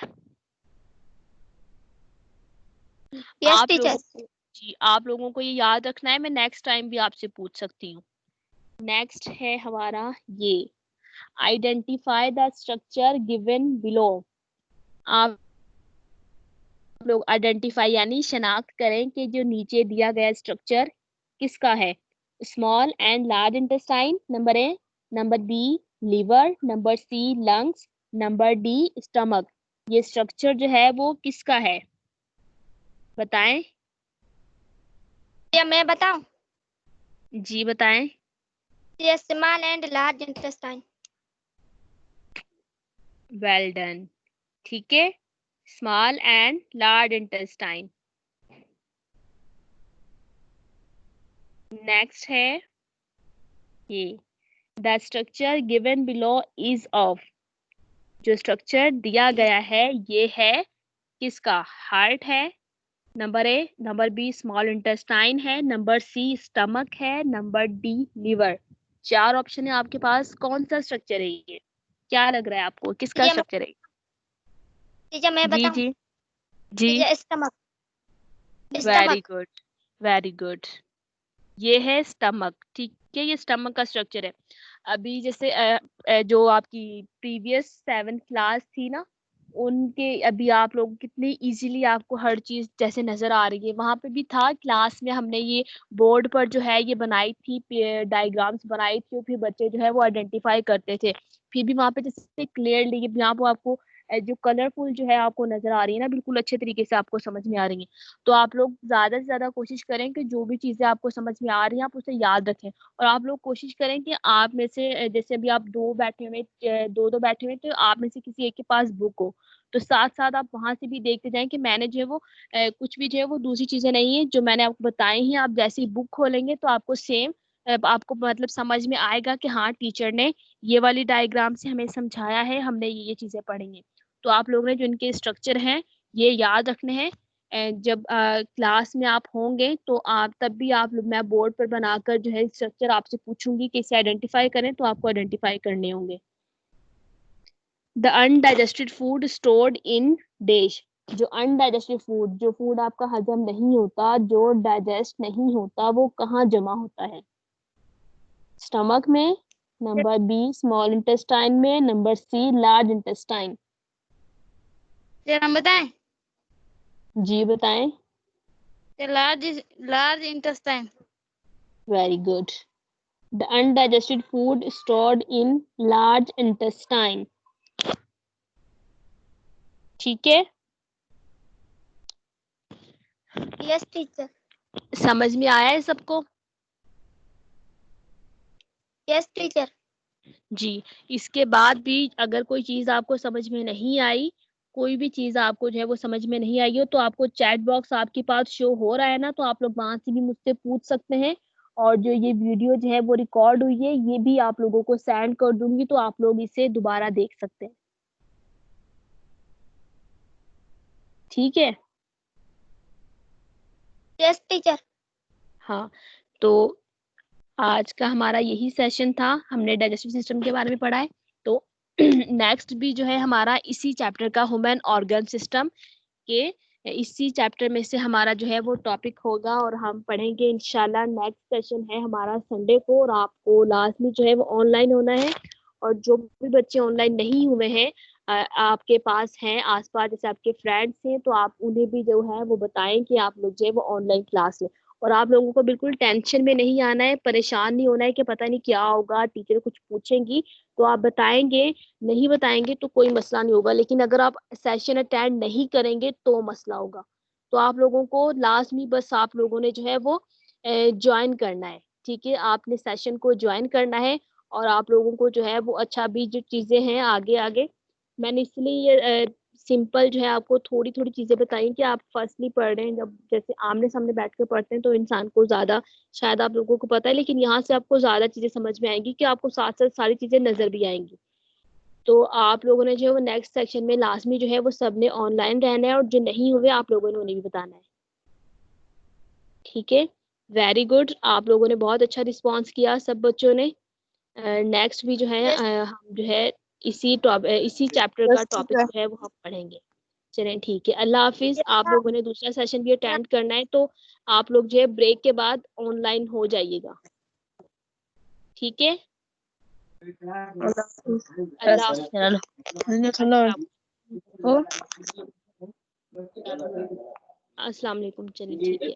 यस आप लोगों टीचर। जी, आप लोगों को ये याद रखना है, मैं नेक्स्ट टाइम भी आपसे पूछ सकती हूँ। नेक्स्ट है हमारा ये, identify the structure given below. आप लोग आइडेंटिफाई यानी शनाख्त करें कि जो नीचे दिया गया स्ट्रक्चर किसका है? Small and large intestine, number A, number B liver, number C lungs, number D stomach. ये स्ट्रक्चर जो है वो किसका है? बताएं। या मैं बताऊं? जी बताएं। ये small and large intestine. Well done, ठीक है, small and large intestine. Next है ये, the structure given below is of. जो स्ट्रक्चर दिया गया है ये है किसका? हार्ट है, number A, number B small intestine है, नंबर सी स्टमक है, नंबर डी लिवर। 4 ऑप्शन है आपके पास, कौन सा स्ट्रक्चर है ये? क्या लग रहा है आपको, किसका स्ट्रक्चर है? टीचर मैं जी बताऊं? जी जी, teacher stomach. Very good, very good. ये है स्टमक, ठीक है, ये स्टमक का स्ट्रक्चर है। अभी जैसे जो आपकी प्रीवियस 7th क्लास थी ना, उनके अभी आप लोग कितनी इजीली आपको हर चीज जैसे नजर आ रही है, वहां पे भी था क्लास में, हमने ये बोर्ड पर जो है ये बनाई थी, डायग्राम्स बनाई थी, और फिर बच्चे जो है वो आइडेंटिफाई करते थे। फिर भी वहां पे जैसे क्लियरली यहाँ पे आपको जो कलरफुल जो है आपको नजर आ रही है ना, बिल्कुल अच्छे तरीके से आपको समझ में आ रही है। तो आप लोग ज्यादा से ज्यादा कोशिश करें कि जो भी चीजें आपको समझ में आ रही हैं आप उसे याद रखें। और आप लोग कोशिश करें कि आप में से जैसे अभी आप दो बैठे हुए, तो आप में से किसी एक के पास बुक हो, तो साथ साथ आप वहां से भी देखते जाएं कि मैंने जो है वो कुछ भी जो है वो दूसरी चीजें नहीं है जो मैंने आपको बताई हैं। आप जैसे ही बुक खोलेंगे तो आपको सेम आपको मतलब समझ में आएगा कि हाँ टीचर ने ये वाली डायग्राम से हमें समझाया है, हमने ये चीजें पढ़ी हैं। तो आप लोगों ने जो इनके स्ट्रक्चर हैं ये याद रखने हैं। जब क्लास में आप होंगे तो आप तब भी आप लोग, मैं बोर्ड पर बनाकर जो है स्ट्रक्चर आपसे पूछूंगी कि इसे आइडेंटिफाई करें, तो आपको आइडेंटिफाई करने होंगे। The undigested food stored in dish. जो अनडाइजेस्टेड फूड, जो फूड आपका हजम नहीं होता, जो डाइजेस्ट नहीं होता, वो कहाँ जमा होता है? स्टमक में, नंबर बी स्मॉल इंटेस्टाइन में, नंबर सी लार्ज इंटेस्टाइन। हम बताएं? जी बताएं। Large intestine. Very good. The undigested food stored in large intestine. ठीक है, यस टीचर। समझ में आया है सबको? Yes teacher. जी। इसके बाद भी अगर कोई चीज आपको समझ में नहीं आई, कोई भी चीज आपको जो है वो समझ में नहीं आई हो, तो आपको चैट बॉक्स आपके पास शो हो रहा है ना, तो आप लोग वहां से भी मुझसे पूछ सकते हैं। और जो ये वीडियो जो है वो रिकॉर्ड हुई है, ये भी आप लोगों को सेंड कर दूंगी, तो आप लोग इसे दोबारा देख सकते हैं। ठीक है। Yes teacher. हाँ, तो आज का हमारा यही सेशन था, हमने डाइजेस्टिव सिस्टम के बारे में पढ़ा है। तो नेक्स्ट भी जो है हमारा इसी चैप्टर का ह्यूमन ऑर्गन सिस्टम के इसी चैप्टर में से हमारा जो है वो टॉपिक होगा, और हम पढ़ेंगे इंशाल्लाह। नेक्स्ट सेशन है हमारा संडे को, और आपको लास्ट में जो है वो ऑनलाइन होना है। और जो भी बच्चे ऑनलाइन नहीं हुए हैं, आपके पास हैं आसपास जैसे आपके फ्रेंड्स हैं, तो आप उन्हें भी जो है वो बताएं कि आप लोग जो है वो ऑनलाइन क्लास लें। और आप लोगों को बिल्कुल टेंशन में नहीं आना है, परेशान नहीं होना है कि पता नहीं क्या होगा, टीचर कुछ पूछेंगी तो आप बताएंगे, नहीं बताएंगे तो कोई मसला नहीं होगा। लेकिन अगर आप सेशन अटेंड नहीं करेंगे तो मसला होगा। तो आप लोगों को लास्ट में बस आप लोगों ने जो है वो ज्वाइन करना है। ठीक है, आपने सेशन को ज्वाइन करना है। और आप लोगों को जो है वो अच्छा भी जो चीजें हैं आगे आगे, मैंने इसलिए ये सिंपल जो है आपको थोड़ी थोड़ी चीजें बताई कि आप फर्स्टली पढ़ रहे हैं, जब जैसे आमने सामने बैठ कर पढ़ते हैं तो इंसान को ज्यादा शायद आप लोगों को पता है, लेकिन यहाँ से आपको ज्यादा चीजें समझ में आएंगी कि आपको साथ साथ सारी चीजें नजर भी आएंगी। तो आप लोगों ने जो है वो नेक्स्ट सेक्शन में लास्ट में जो है वो सबने ऑनलाइन रहना है, और जो नहीं हुए आप लोगों ने उन्हें भी बताना है। ठीक है, वेरी गुड, आप लोगों ने बहुत अच्छा रिस्पॉन्स किया सब बच्चों ने। नेक्स्ट भी जो है हम जो है इसी चैप्टर का टॉपिक जो है वो हम पढ़ेंगे। चलें ठीक है, अल्लाह हाफिज। आप लोगों ने दूसरा सेशन भी अटेंड करना है, तो आप लोग जो है ब्रेक के बाद ऑनलाइन हो जाइएगा। ठीक है, अल्लाह अस्सलाम वालेकुम। चलिए ठीक है।